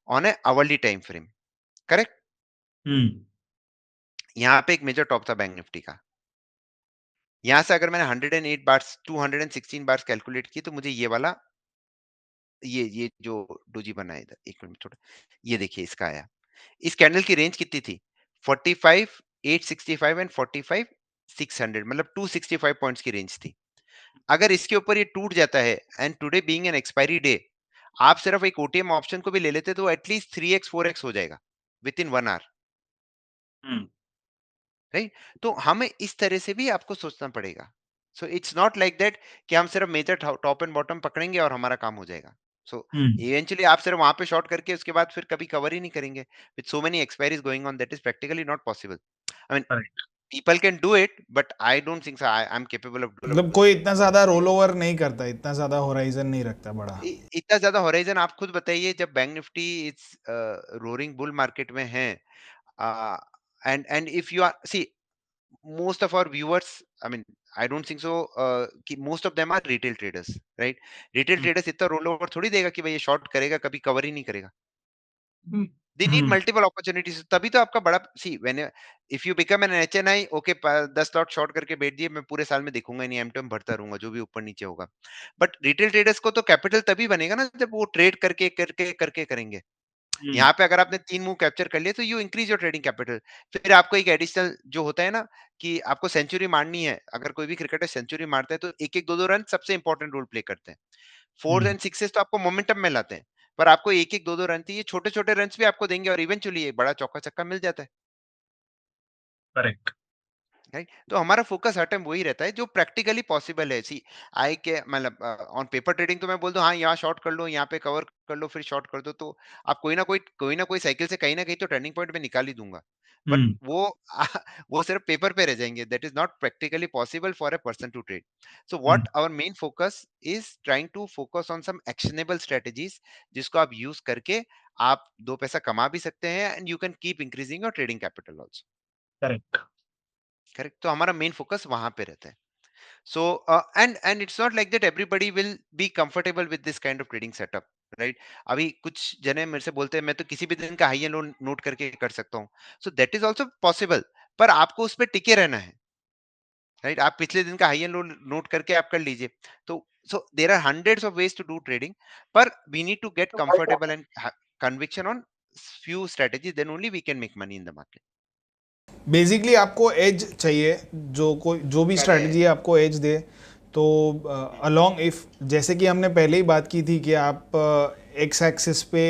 on a hourly time frame, correct? हम्म यहाँ पे एक मेजर टॉप था बैंक निफ्टी का। यहाँ से अगर मैंने 108 बार्स, 216 बार्स कैलकुलेट की, तो मुझे ये वाला, ये जो डोजी बना है इधर, एक मिनट थोड़ा, ये देखिए इसका आया। इस कैंडल की रेंज कितनी थी? 45 865 एंड 45 600, मतलब 265 पॉइंट्स की रेंज थी। अगर इसके ऊपर ये टूट जाता है, and today being an expiry day, आप सिर्फ एक ओटीएम ऑप्शन को भी ले लेते तो एटलीस्ट 3x 4x हो जाएगा within 1 hour, hmm right? तो हमें इस तरह से भी आपको सोचना पड़ेगा। So it's not like that कि हम सिर्फ मेजर टॉप एंड बॉटम पकड़ेंगे और हमारा काम हो जाएगा। सो हम्म इवेंचुअली आप सिर्फ वहां पे शॉर्ट करके उसके बाद फिर कभी कवर ही नहीं करेंगे, with so many expiries going on, that is practically not possible. I mean, correct. People can do it, but I don't think I am capable of मतलब डूइंग कोई इट। इतना ज्यादा रोल ओवर नहीं करता, इतना ज्यादा होराइजन नहीं रखता बड़ा। इतना ज्यादा होराइजन आप खुद बताइए, जब बैंक निफ्टी इस रोरिंग बुल मार्केट में है, and if you are see, most of our viewers, I mean, I don't think so कि most of them are retail traders, right? retail hmm traders इतना रोल ओवर थोड़ी देगा कि भाई ये शॉर्ट करेगा, कभी कवर ही नहीं करेगा। Hmm they need hmm multiple opportunities, तभी तो आपका बड़ा, see when if you become an HNI, okay, 10 lot short करके बैठ दिए, मैं पूरे साल में देखूंगा ही नहीं, एमटीएम भरता रहूंगा जो भी ऊपर नीचे होगा। बट रिटेल ट्रेडर्स को तो कैपिटल तभी बनेगा ना, जब वो ट्रेड करके करके करके करेंगे। हम्म यहाँ पे अगर आपने 3 मूव कैप्चर कर लिए, तो you increase your trading capital. फिर आपको एक एडिशनल जो होता है ना, कि आपको सेंचुरी मारनी है, अगर कोई भी क्रिकेटर सेंचुरी मारता है, तो एक-एक 2-2 रन सबसे इंपॉर्टेंट रोल प्ले करते हैं। फोर्स हम्म एंड सिक्सेस तो आपको मोमेंटम में लाते हैं, पर आपको एक-एक 2-2 रन चाहिए, छोटे-छोटे रन्स भी आपको देंगे और इवेंचुअली एक बड़ा चौका-छक्का मिल जाता है। करेक्ट। राइट? तो हमारा फोकस हर टाइम वही रहता है जो प्रैक्टिकली पॉसिबल है। सी आई के मतलब ऑन पेपर ट्रेडिंग तो मैं बोल दूं हाँ यहाँ शॉर्ट कर लो, यहाँ पे कवर कर लो, फिर शॉर्ट कर दो, तो आप कोई ना कोई साइकिल से कहीं ना कहीं तो टर्निंग पॉइंट में निकाल ही दूंगा। But hmm. वो वो सिर्फ पेपर पे रह जाएंगे। That is not practically possible for a person to trade. So what our main focus is trying to focus on some actionable strategies, जिसको आप यूज करके आप दो पैसा कमा भी सकते हैं, and you can keep increasing your trading capital also. Correct. Correct? तो हमारा मेन फोकस वहां पे रहता है। So and it's not like that everybody will be comfortable with this kind of trading setup, right? अभी कुछ जने मेरे से बोलते हैं मैं तो किसी भी दिन का हाई एंड लो नोट करके कर सकता हूँ। So that is also possible, पर आपको उस पर टिके रहना है, राइट? आप पिछले दिन का हाई एंड लो नोट करके आप कर लीजिए। तो so there are hundreds of ways to do trading, पर we need to get comfortable and conviction on few strategies, then only we can make money in the market. Basically आपको as चाहिए, जो भी स्ट्रैटेजी Correct. आपको as they. तो along if, जैसे कि हमने पहले ही बात की थी कि आप एक्स एक्सिस पे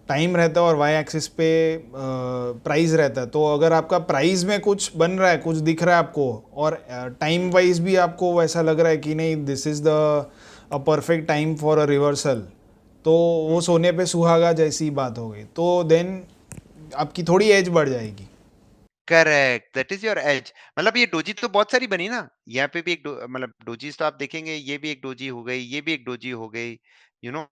टाइम रहता है और वाई एक्सिस पे प्राइस रहता है, तो अगर आपका प्राइस में कुछ बन रहा है, कुछ दिख रहा है आपको, और टाइम वाइज भी आपको वैसा लग रहा है कि नहीं this is the a perfect time for a reversal, तो वो सोने पे सुहागा जैसी बात हो गई, तो देन आपकी थोड़ी एज बढ़ जाएगी। Correct, that is your age. मतलब ये डोजी तो बहुत सारी बनी ना, यहाँ पे भी एक मतलब डोजीज तो आप देखेंगे, ये भी एक डोजी हो गई, ये भी एक डोजी हो गई, यू नो।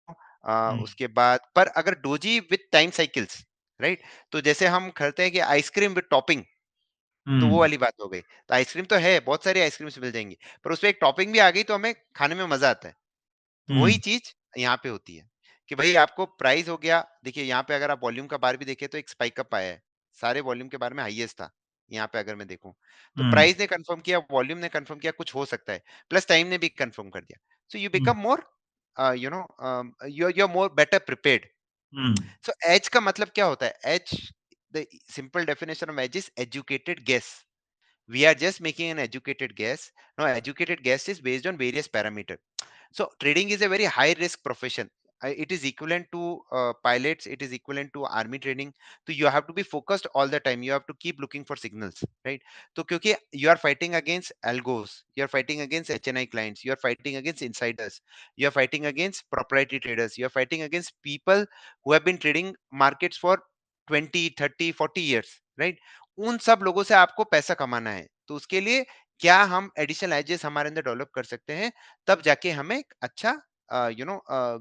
हम्म। उसके बाद पर अगर doji with time cycles, right? तो जैसे हम करते हैं कि आइसक्रीम विथ टॉपिंग, तो वो हम्म। वाली बात हो गई। तो आइसक्रीम तो है, बहुत सारी आइसक्रीम्स मिल जाएंगी, पर उसपे एक टॉपिंग भी आ गई तो हमें खाने में मजा आता है। तो वही हम्म। चीज यहाँ पे होती है कि भाई आपको प्राइस हो गया। देखिए यहाँ पे अगर आप वॉल्यूम का बार भी देखें तो एक स्पाइक अप आया है, सारे वॉल्यूम के बारे में हाईएस्ट था। यहाँ पे अगर मैं देखूं तो हम्म। प्राइस ने कंफर्म किया, वॉल्यूम ने कंफर्म किया, कुछ हो सकता है, प्लस टाइम ने भी कंफर्म कर दिया। So you hmm. Become more you know you are more better prepared. Hmm. So edge का मतलब क्या होता है? Edge, the simple definition of edge is educated guess. We are just making an educated guess. Now educated guess is based on various parameters. So trading is a very high risk profession. It is equivalent to pilots, it is equivalent to army training. So you have to be focused all the time, you have to keep looking for signals, right? So क्योंकि you are fighting against algos, you are fighting against HNI clients, you are fighting against insiders, you are fighting against proprietary traders, you are fighting against people who have been trading markets for 20, 30, 40 years, right? उन सब लोगों से आपको पैसा कमाना है, तो उसके लिए क्या हम एडिशनल एजेस हमारे अंदर डेवलप कर सकते हैं, तब जाके हमें एक अच्छा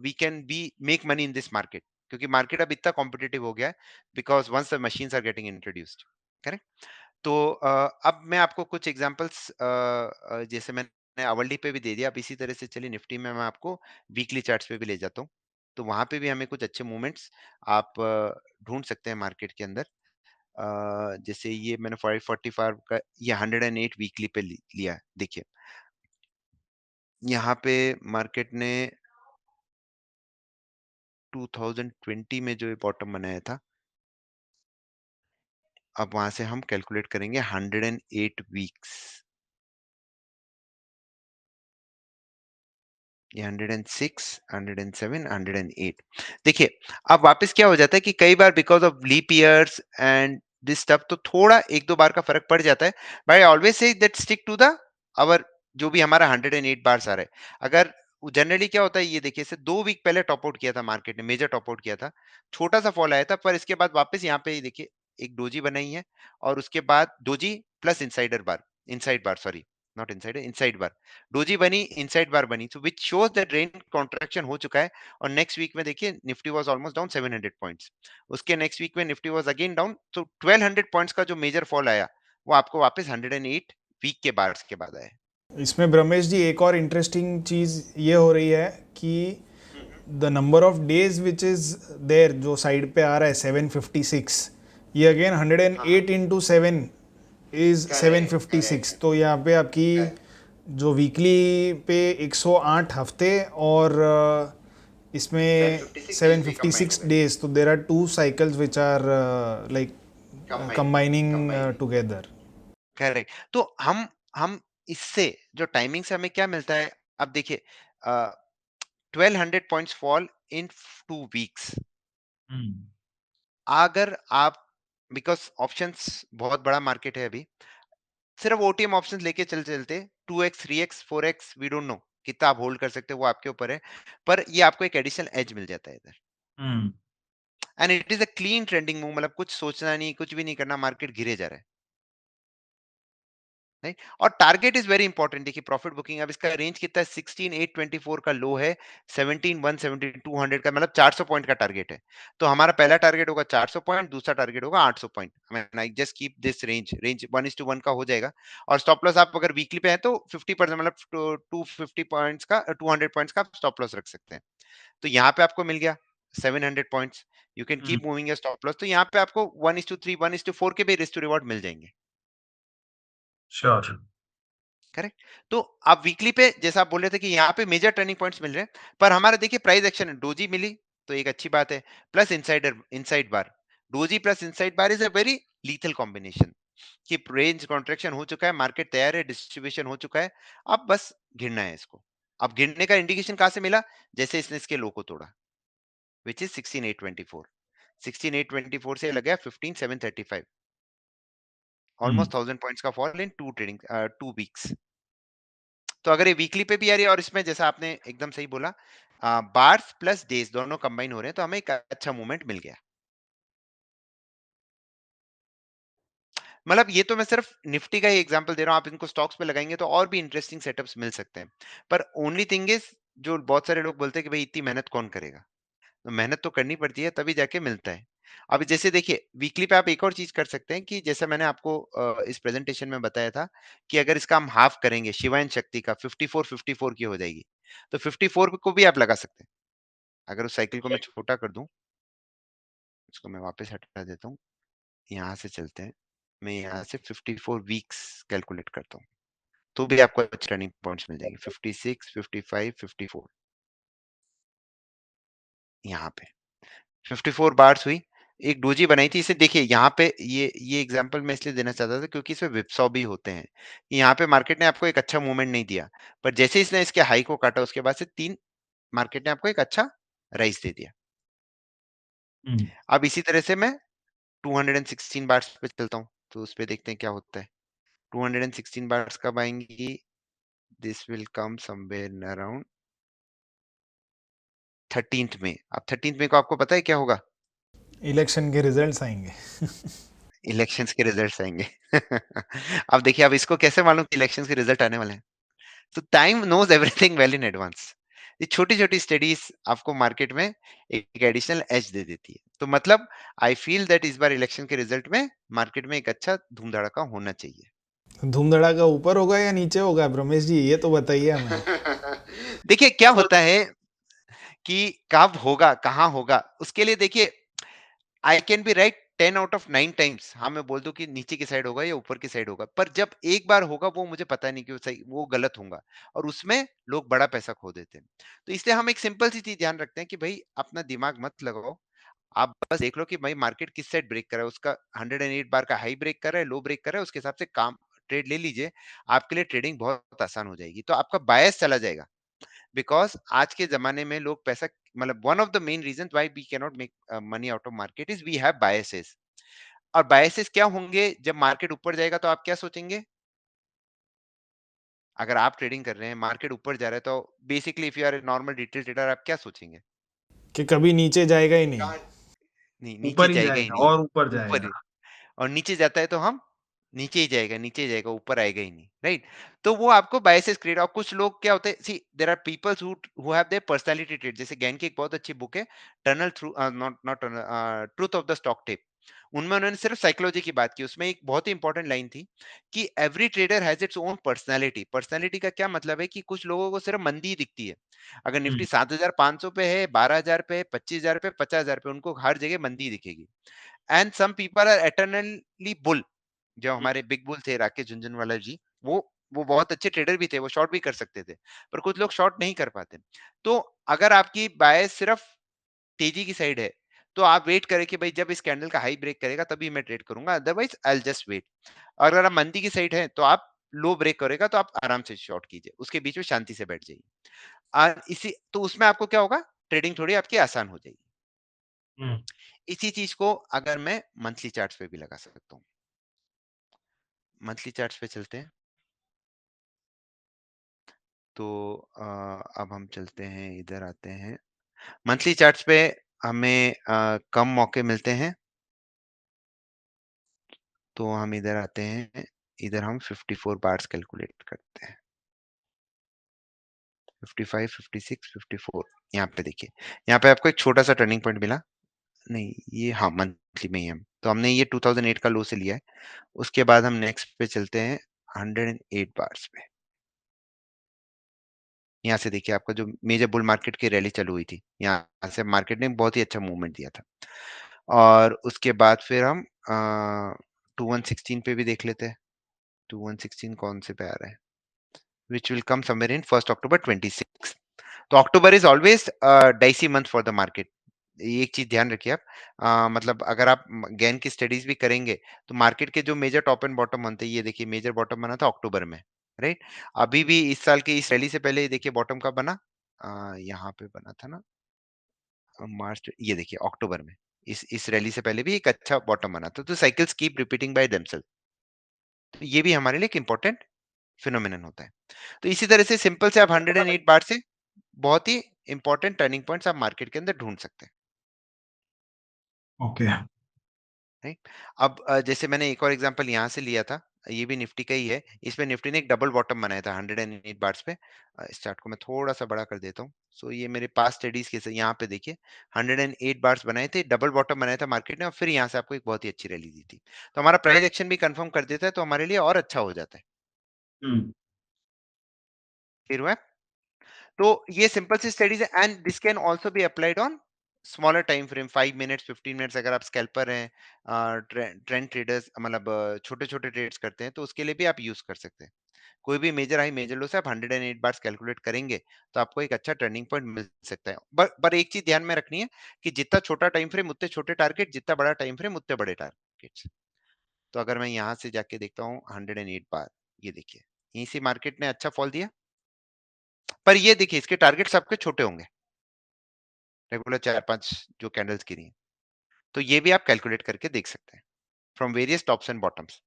we can be make money in this market, क्योंकि मार्केट अब इतना कॉम्पिटिटिव हो गया है, because once the machines are getting introduced. Correct? तो अब मैं आपको कुछ एग्जांपल्स जैसे मैंने अवल्डी पे भी दे दिया, अब इसी तरह से चलिए निफ्टी में मैं आपको वीकली चार्ट्स पे भी ले जाता हूँ। तो वहां पे भी हमें कुछ अच्छे मूवमेंट्स आप ढूंढ सकते हैं मार्केट के अंदर। जैसे ये मैंने 545 का, ये 108 वीकली पे लिया है। देखिए यहाँ पे मार्केट ने 2020 में जो बॉटम बनाया था, अब वहां से हम कैलकुलेट करेंगे 108 वीक्स। ये 106, 107, 108। देखिए अब वापस क्या हो जाता है कि कई बार because of leap years and this stuff, तो थोड़ा एक दो बार का फर्क पड़ जाता है। But I always say that stick to the hour, जो भी हमारा 108 बार आ रहा है। अगर जनरली क्या होता है, ये देखिए इसे 2 वीक पहले टॉप आउट किया था मार्केट ने, मेजर टॉप आउट किया था, छोटा सा फॉल आया था, पर इसके बाद वापस यहाँ पे देखिए एक डोजी बनाई है, और उसके बाद doji plus insider bar, inside bar sorry, not inside, inside bar, doji बनी, इनसाइड बार बनी, तो which shows that range contraction हो चुका है। और नेक्स्ट वीक में देखिए Nifty was almost down 700 points, उसके नेक्स्ट वीक में निफ्टी वाज अगेन डाउन, तो 1200 पॉइंट्स का जो मेजर फॉल आया, वो आपको वापस 108 वीक के बार्स के बाद आया। इसमें ब्रह्मेश जी एक और इंटरेस्टिंग चीज़ ये हो रही है कि the number of days which is there, जो साइड पे आ रहा है 756, ये अगेन 108 इंटू 7 इज़ करेक्ट, 756, तो यहाँ पे आपकी जो वीकली पे 108 हफ्ते और इसमें 756 डेज भी कंबाइंड हो 756 गए, डेज, तो there are two cycles which are like combining, combining combining, together. Correct. तो हम इससे जो टाइमिंग से हमें क्या मिलता है, अब देखिए 1200 पॉइंट्स फॉल इन 2 वीक्स। हम्म। अगर आप, बिकॉज ऑप्शंस बहुत बड़ा मार्केट है अभी, सिर्फ ओटीएम ऑप्शंस लेके चलते 2x 3x 4x we don't know कितना आप होल्ड कर सकते हो, वो आपके ऊपर है, पर ये आपको एक एडिशनल एज मिल जाता है इधर। Hmm. And it is a clean trending move, मतलब कुछ सोचना नहीं, कुछ भी नहीं करना, मार्केट गिरे जा रहा है। नहीं, और टारगेट इज वेरी इंपॉर्टेंट। देखिए प्रॉफिट बुकिंग, अब इसका रेंज कितना है, 16,824 का लो है, 17,170 200 का, मतलब 400 पॉइंट का टारगेट है। तो हमारा पहला टारगेट होगा 400 पॉइंट, दूसरा टारगेट होगा 800 point. I just keep this range, range 1:1 का हो जाएगा। और स्टॉप लॉस आप अगर वीकली पे है तो 50%, मतलब 250 पॉइंट्स का, 200 पॉइंट्स का आप स्टॉप लॉस रख सकते हैं। तो यहाँ पे आपको मिल गया 700 points. You can hmm. Keep moving your stop loss. तो यहाँ पे आपको 1:3 1:4 के भी रिस्क टू रिवॉर्ड मिल जाएंगे। श्योर। करेक्ट। तो आप वीकली पे जैसा आप बोल रहे थे कि यहाँ पे मेजर टर्निंग पॉइंट्स मिल रहे हैं, पर हमारा देखिए प्राइस एक्शन डोजी मिली तो एक अच्छी बात है, plus insider inside bar. Doji plus inside bar is a very lethal combination. कि रेंज कॉन्ट्रेक्शन हो चुका है, मार्केट तैयार है, डिस्ट्रीब्यूशन हो चुका है, अब बस गिरना है इसको। अब गिरने का इंडिकेशन कहां से मिला, जैसे इसने इसके लो को तोड़ा, विच इज 16,824। 16,824 से लगा 15,735, हम्म। ऑलमोस्ट 1000 पॉइंट्स का फॉल इन 2 वीक्स। तो अगर ये वीकली पे भी आ रही है और इसमें जैसा आपने एकदम सही बोला, बार्स प्लस डेज दोनों कंबाइन हो रहे हैं, तो हमें एक अच्छा मूवमेंट मिल गया। मतलब ये तो मैं सिर्फ निफ्टी का ही एग्जांपल दे रहा हूँ, आप इनको स्टॉक्स पे लगाएंगे तो और भी इंटरेस्टिंग सेटअप्स मिल सकते हैं। पर ओनली थिंग इज, जो बहुत सारे लोग बोलते हैं कि भाई इतनी मेहनत कौन करेगा, तो मेहनत तो करनी पड़ती है तभी जाके मिलता है। अब जैसे देखिए वीकली पे आप एक और चीज कर सकते हैं कि जैसे मैंने आपको इस प्रेजेंटेशन में बताया था कि अगर इसका हम हाफ करेंगे, शिवायन शक्ति का 54 की हो जाएगी, तो 54 को भी आप लगा सकते हैं। अगर उस साइकिल को मैं छोटा कर दूं, इसको मैं वापस हटा देता हूँ, यहाँ से चलते हैं, मैं यहाँ से 54 वीक्स कैलकुलेट करता हूँ, तो भी आपको अच्छे टर्निंग पॉइंट्स मिल जाएंगे, 56 55 54। यहाँ पे 54 बार्स हुई, एक डोजी बनाई थी इसे। देखिए यहाँ पे ये एग्जांपल मैं इसलिए देना चाहता था क्योंकि इसमें विपसॉ भी होते हैं। यहाँ पे मार्केट ने आपको एक अच्छा मूवमेंट नहीं दिया, पर जैसे इसने इसके हाई को काटा उसके बाद से तीन मार्केट ने आपको एक अच्छा राइज दे दिया। हम्म। अब इसी तरह से मैं 216 बार्स पे चलता हूँ, तो उस पे देखते हैं क्या होता है। 216 बार्स कब आएंगी, this will come somewhere around 13th में। अब 13th में को आपको पता है क्या होगा, इलेक्शन के रिजल्ट्स आएंगे। इलेक्शंस के रिजल्ट्स आएंगे। अब देखिए, अब इसको कैसे मालूम कि इलेक्शंस के रिजल्ट आने वाले हैं। तो time knows everything well in advance. ये छोटी छोटी स्टडीज आपको मार्केट में एक एडिशनल एज दे देती है। तो मतलब आई फील दैट इस बार इलेक्शन के रिजल्ट में मार्केट में एक अच्छा धूम धड़ाका होना चाहिए। धूम धड़ाका ऊपर होगा या नीचे होगा रमेश जी, ये तो बताइए हमें। देखिए क्या होता है कि कब होगा, कहाँ होगा, उसके लिए देखिए I can be right 10 out of 9 times. हाँ मैं बोल दूं कि नीचे की साइड होगा या ऊपर की साइड होगा, पर जब एक बार होगा वो मुझे पता नहीं कि वो सही वो गलत होगा, और उसमें लोग बड़ा पैसा खो देते हैं। तो इसलिए हम एक सिंपल सी चीज ध्यान रखते हैं कि भाई अपना दिमाग मत लगाओ, आप बस देख लो कि भाई मार्केट किस साइड ब्रेक कर रहा है, उसका 108 बार का हाई ब्रेक कर रहा है, लो ब्रेक कर रहा है, उसके हिसाब से काम ट्रेड ले लीजिए। आपके लिए ट्रेडिंग बहुत आसान हो जाएगी, तो आपका बायस चला जाएगा। बिकॉज आज के जमाने में लोग पैसा, मतलब one of the main reason why we can not make money out of market is we have biases. और बायसेस क्या होंगे, जब मार्केट ऊपर जाएगा तो आप क्या सोचेंगे, अगर आप ट्रेडिंग कर रहे हैं मार्केट ऊपर जा रहा है तो basically if you are a normal retail trader आप क्या सोचेंगे, कि कभी नीचे जाएगा ही नहीं। कहाँ, नहीं नीचे ऊपर ही जाएगा ही जाएगा नहीं, और ऊपर ऊपर जाएगा। ही। और नीचे जाता है तो हम नीचे ही जाएगा, नीचे ही जाएगा, ऊपर आएगा ही नहीं, राइट। तो वो आपको बायसेस क्रिएट। और कुछ लोग क्या होते हैं, see there are peoples who have their personality trait. जैसे गैन की एक बहुत अच्छी बुक है, tunnel through not not truth of the stock tape, उनमें उन्होंने सिर्फ साइकोलॉजी की बात की। उसमें एक बहुत ही इंपॉर्टेंट लाइन थी कि every trader has its own personality. Personality का क्या मतलब है कि कुछ लोगों को सिर्फ मंदी ही दिखती है। अगर हम्म। निफ्टी 7,500 पे है, 12,000 पे है, 25,000 पे, 50,000 पे, उनको हर जगह मंदी दिखेगी। And some people are eternally bull. जो हमारे बिग बुल थे राकेश झुनझुनवाला जी, वो बहुत अच्छे ट्रेडर भी थे, वो शॉर्ट भी कर सकते थे, पर कुछ लोग शॉर्ट नहीं कर पाते। तो अगर आपकी बायस सिर्फ तेजी की साइड है, तो आप वेट करें कि भाई जब इस कैंडल का हाई ब्रेक करेगा तभी मैं ट्रेड करूंगा, otherwise I will just wait. और अगर आप मंदी की साइड है तो आप लो ब्रेक करेगा तो आप आराम से शॉर्ट कीजिए, उसके बीच में शांति से बैठ जाइए। इसी तो उसमें आपको क्या होगा, ट्रेडिंग थोड़ी आपकी आसान हो जाएगी। हम्म। इसी चीज को अगर मैं मंथली चार्ट्स पे भी लगा सकता हूँ, मंथली चार्ट्स पे चलते हैं। तो अब हम चलते हैं, इधर आते हैं। मंथली चार्ट्स पे हमें कम मौके मिलते हैं, तो हम इधर आते हैं। इधर हम 54 बार्स कैलकुलेट करते हैं। 55, 56, 54। यहाँ पे देखिए, यहाँ पे आपको एक छोटा सा टर्निंग पॉइंट मिला। नहीं, ये हाँ मंथली में ही हम, तो हमने ये 2008 का लो से लिया है। उसके बाद हम नेक्स्ट पे चलते हैं 108 बार्स पे। यहाँ से देखिए आपका जो मेजर बुल मार्केट की रैली चालू हुई थी, यहाँ से मार्केट ने बहुत ही अच्छा मूवमेंट दिया था। और उसके बाद फिर हम 2116 पे भी देख लेते हैं। 2116 कौन से पे आ रहा है, which will come somewhere in 1 अक्टूबर 26। तो October is always dicey month for the market. ये एक चीज ध्यान रखिए आप। मतलब अगर आप गेन की स्टडीज भी करेंगे, तो मार्केट के जो मेजर टॉप एंड बॉटम बनते हैं, ये देखिए मेजर बॉटम बना था अक्टूबर में, राइट। अभी भी इस साल की इस रैली से पहले देखिए बॉटम कब बना, यहाँ पे बना था ना, मार्च, ये देखिए अक्टूबर में। इस रैली से पहले भी एक अच्छा बॉटम बना था। तो cycles keep repeating by themselves. तो ये भी हमारे लिए एक इंपॉर्टेंट फिनोमिनन होता है। तो इसी तरह से सिंपल से आप 108 बार से बहुत ही इंपॉर्टेंट टर्निंग पॉइंट्स आप मार्केट के अंदर ढूंढ सकते हैं, ओके। राइट। अब जैसे मैंने एक और एग्जांपल यहाँ से लिया था, ये भी निफ्टी का ही है। इसमें निफ्टी ने एक डबल बॉटम बनाया था 108 बार्स पे। इस चार्ट को मैं थोड़ा सा बड़ा कर देता हूँ। सो ये मेरे पास स्टडीज के यहाँ पे देखिए 108 बार्स बनाए थे, डबल बॉटम बनाया था मार्केट ने, और फिर यहाँ से आपको एक बहुत ही अच्छी रैली दी थी। तो हमारा प्राइस एक्शन भी कंफर्म कर देता है, तो हमारे लिए और अच्छा हो जाता है। फिर हुआ, तो ये सिंपल सी स्टडीज है, and this can also be applied on smaller time frame, 5 minutes, 15 minutes. अगर आप स्कैल्पर हैं, ट्रेंड ट्रेडर्स, मतलब छोटे छोटे ट्रेड्स करते हैं, तो उसके लिए भी आप यूज कर सकते हैं। कोई भी मेजर हाई मेजर लो से आप 108 बार कैलकुलेट करेंगे, तो आपको एक अच्छा टर्निंग पॉइंट मिल सकता है। पर एक चीज ध्यान में रखनी है कि जितना छोटा टाइम फ्रेम उतने छोटे टारगेट, जितना बड़ा टाइम फ्रेम उतने बड़े टारगेट्स। तो अगर मैं यहाँ से जाके देखता हूँ 108 बार, ये देखिए यहीं से मार्केट ने अच्छा फॉल दिया, पर ये देखिए इसके टारगेट्स आपके छोटे होंगे, रेगुलर 4-5 जो कैंडल्स गिरी हैं। तो ये भी आप कैलकुलेट करके देख सकते हैं from various tops and bottoms.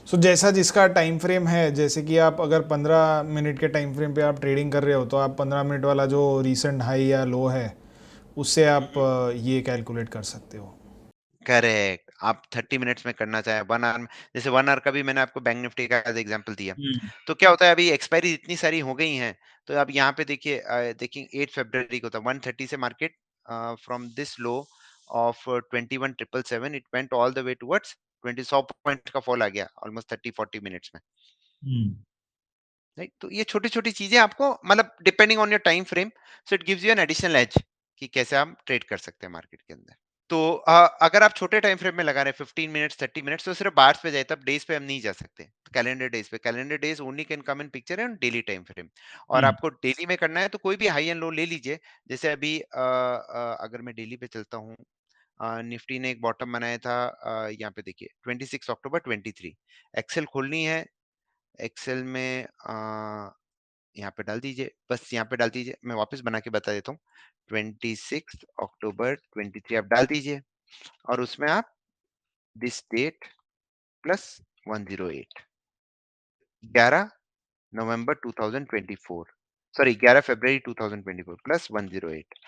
So जैसा जिसका टाइम फ्रेम है, जैसे कि आप अगर 15 मिनट के टाइम फ्रेम पे आप ट्रेडिंग कर रहे हो, तो आप 15 मिनट वाला जो रीसेंट हाई या लो है, उससे आप ये कैलकुलेट कर सकते हो। करेक्ट। आप 30 मिनट्स में करना चाहे 1 आवर में, जैसे 1 आवर का भी मैंने आपको बैंक निफ्टी का एज एग्जांपल दिया। तो क्या होता है, अभी एक्सपायरी इतनी सारी हो गई हैं, तो अब यहाँ पे देखिए देखिए 8 फरवरी को था 130 से market, from this low of 21,777 it went all the way towards 100 point का फॉल आ गया ऑलमोस्ट 30-40 मिनट्स में, राइट। तो ये छोटी छोटी चीजें आपको, मतलब depending on your time frame, so it gives you an additional edge कि कैसे आप ट्रेड कर सकते हैं मार्केट के अंदर। तो अगर आप छोटे टाइम फ्रेम में लगा रहे हैं 15 मिनट्स 30 मिनट्स, तो सिर्फ बार्स पे जाए, तब डेज पे हम नहीं जा सकते। कैलेंडर डेज पे, calendar days only can come in picture on daily time frame. और आपको डेली में करना है तो कोई भी हाई एंड लो ले लीजिए। जैसे अभी अगर मैं डेली पे चलता हूँ, निफ्टी ने एक बॉटम बनाया था, यहाँ पे देखिए 26 अक्टूबर 23। एक्सेल खोलनी है, एक्सेल में यहाँ पे डाल दीजिए, बस यहाँ पे डाल दीजिए, मैं वापस बना के बता देता हूँ। 26 अक्टूबर 23 आप डाल दीजिए, और उसमें आप दिस डेट प्लस 108, 11 नवंबर 2024, सॉरी 11 फरवरी 2024 प्लस 108,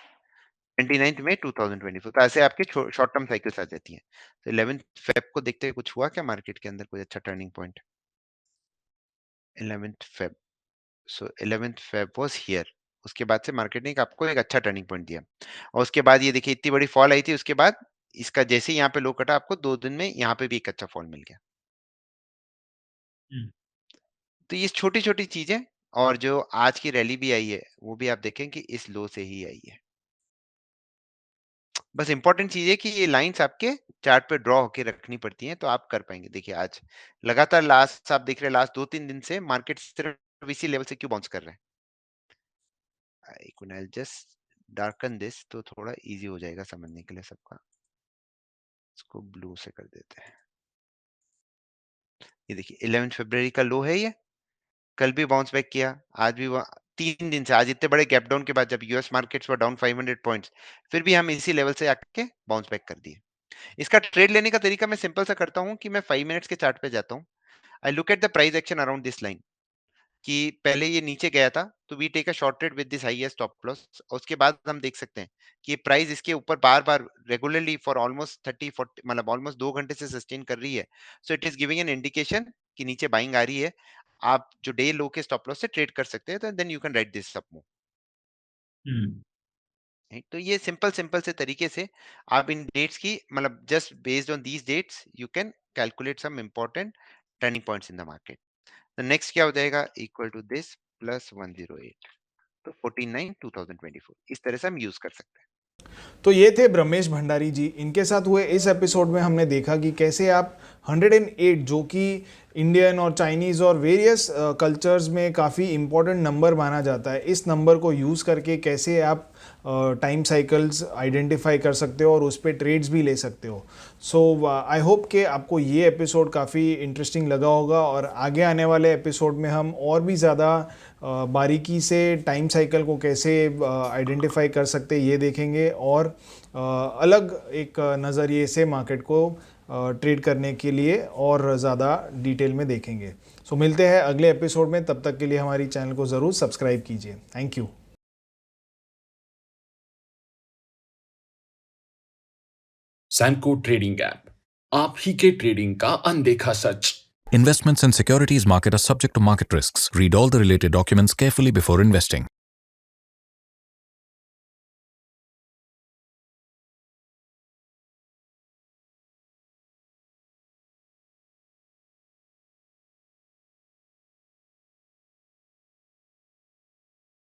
29 मई 2024। तो ऐसे आपके शॉर्ट टर्म साइकिल्स आ जाती हैं। तो 11 फेब को देखते हुए कुछ हुआ क्या मार्केट के अंदर, कोई अच्छा turning point? 11 Feb, so 11th Feb was here. उसके बाद से मार्केट ने आपको एक अच्छा टर्निंग पॉइंट दिया, और उसके बाद ये देखिए इतनी बड़ी फॉल आई थी, उसके बाद इसका जैसे ही यहाँ पे लो कटा, आपको 2 दिन में यहाँ पे भी एक अच्छा फॉल मिल गया। तो ये छोटी छोटी चीजें, और जो आज की रैली भी आई है, वो भी आप देखें कि इस लो से ही आई है। बस इंपॉर्टेंट चीज है कि ये लाइंस आपके चार्ट पे ड्रॉ होके रखनी पड़ती हैं, तो आप कर पाएंगे। देखिए आज लगातार लास्ट आप देख रहे हैं, लास्ट 2-3 दिन से मार्केट सिर्फ इसी लेवल से क्यों बाउंस कर रहा है। आई जस्ट डार्कन दिस, तो थोड़ा इजी हो जाएगा समझने के लिए सबका। इसको ब्लू से कर देते हैं। ये देखिए 11 फरवरी का लो है ये, कल भी बाउंस बैक किया, आज भी 3 दिन से, आज इतने बड़े गैप डाउन के बाद जब US markets were down 500 points, फिर भी हम इसी लेवल से आके बाउंस बैक कर दिए। इसका ट्रेड लेने का तरीका मैं सिंपल सा करता हूँ कि मैं 5 मिनट्स के चार्ट पे जाता हूँ। I look at the price action around this line कि पहले ये नीचे गया था, तो we take a short trade with this highest stop loss. और उसके बाद हम देख सकते हैं कि प्राइस इसके ऊपर बार-बार रेगुलरली फॉर ऑलमोस्ट 30-40 मतलब ऑलमोस्ट 2 घंटे से सस्टेन कर रही है। So it is giving an indication कि नीचे बाइंग आ रही है। आप जो डे लो के स्टॉप लॉस से ट्रेड कर सकते हैं, तो then you can write this up move. तो ये सिंपल सिंपल से तरीके से आप इन डेट्स की मतलब just based on these dates you can calculate some important turning points in the market. तो नेक्स्ट क्या हो जाएगा, इक्वल टू दिस प्लस 108, तो 49 2024 इस तरह से हम यूज कर सकते हैं। तो ये थे ब्रह्मेश भंडारी जी। इनके साथ हुए इस एपिसोड में हमने देखा कि कैसे आप 108 जो कि इंडियन और चाइनीज़ और वेरियस कल्चर्स में काफ़ी इम्पोर्टेंट नंबर माना जाता है, इस नंबर को यूज़ करके कैसे आप टाइम साइकिल्स आइडेंटिफाई कर सकते हो और उस पर ट्रेड्स भी ले सकते हो। सो आई होप कि आपको ये एपिसोड काफ़ी इंटरेस्टिंग लगा होगा और आगे आने वाले एपिसोड में हम और भी ज़्यादा बारीकी से टाइम साइकिल को कैसे आइडेंटिफाई कर सकते हैं ये देखेंगे और अलग एक नज़रिए से मार्केट को ट्रेड करने के लिए और ज़्यादा डिटेल में देखेंगे। सो मिलते हैं अगले एपिसोड में, तब तक के लिए हमारी चैनल को ज़रूर सब्सक्राइब कीजिए। Thank you. सैनको ट्रेडिंग ऐप, आप ही के ट्रेडिंग का अनदेखा सच। Investments in securities market are subject to market risks. Read all the related documents carefully before investing.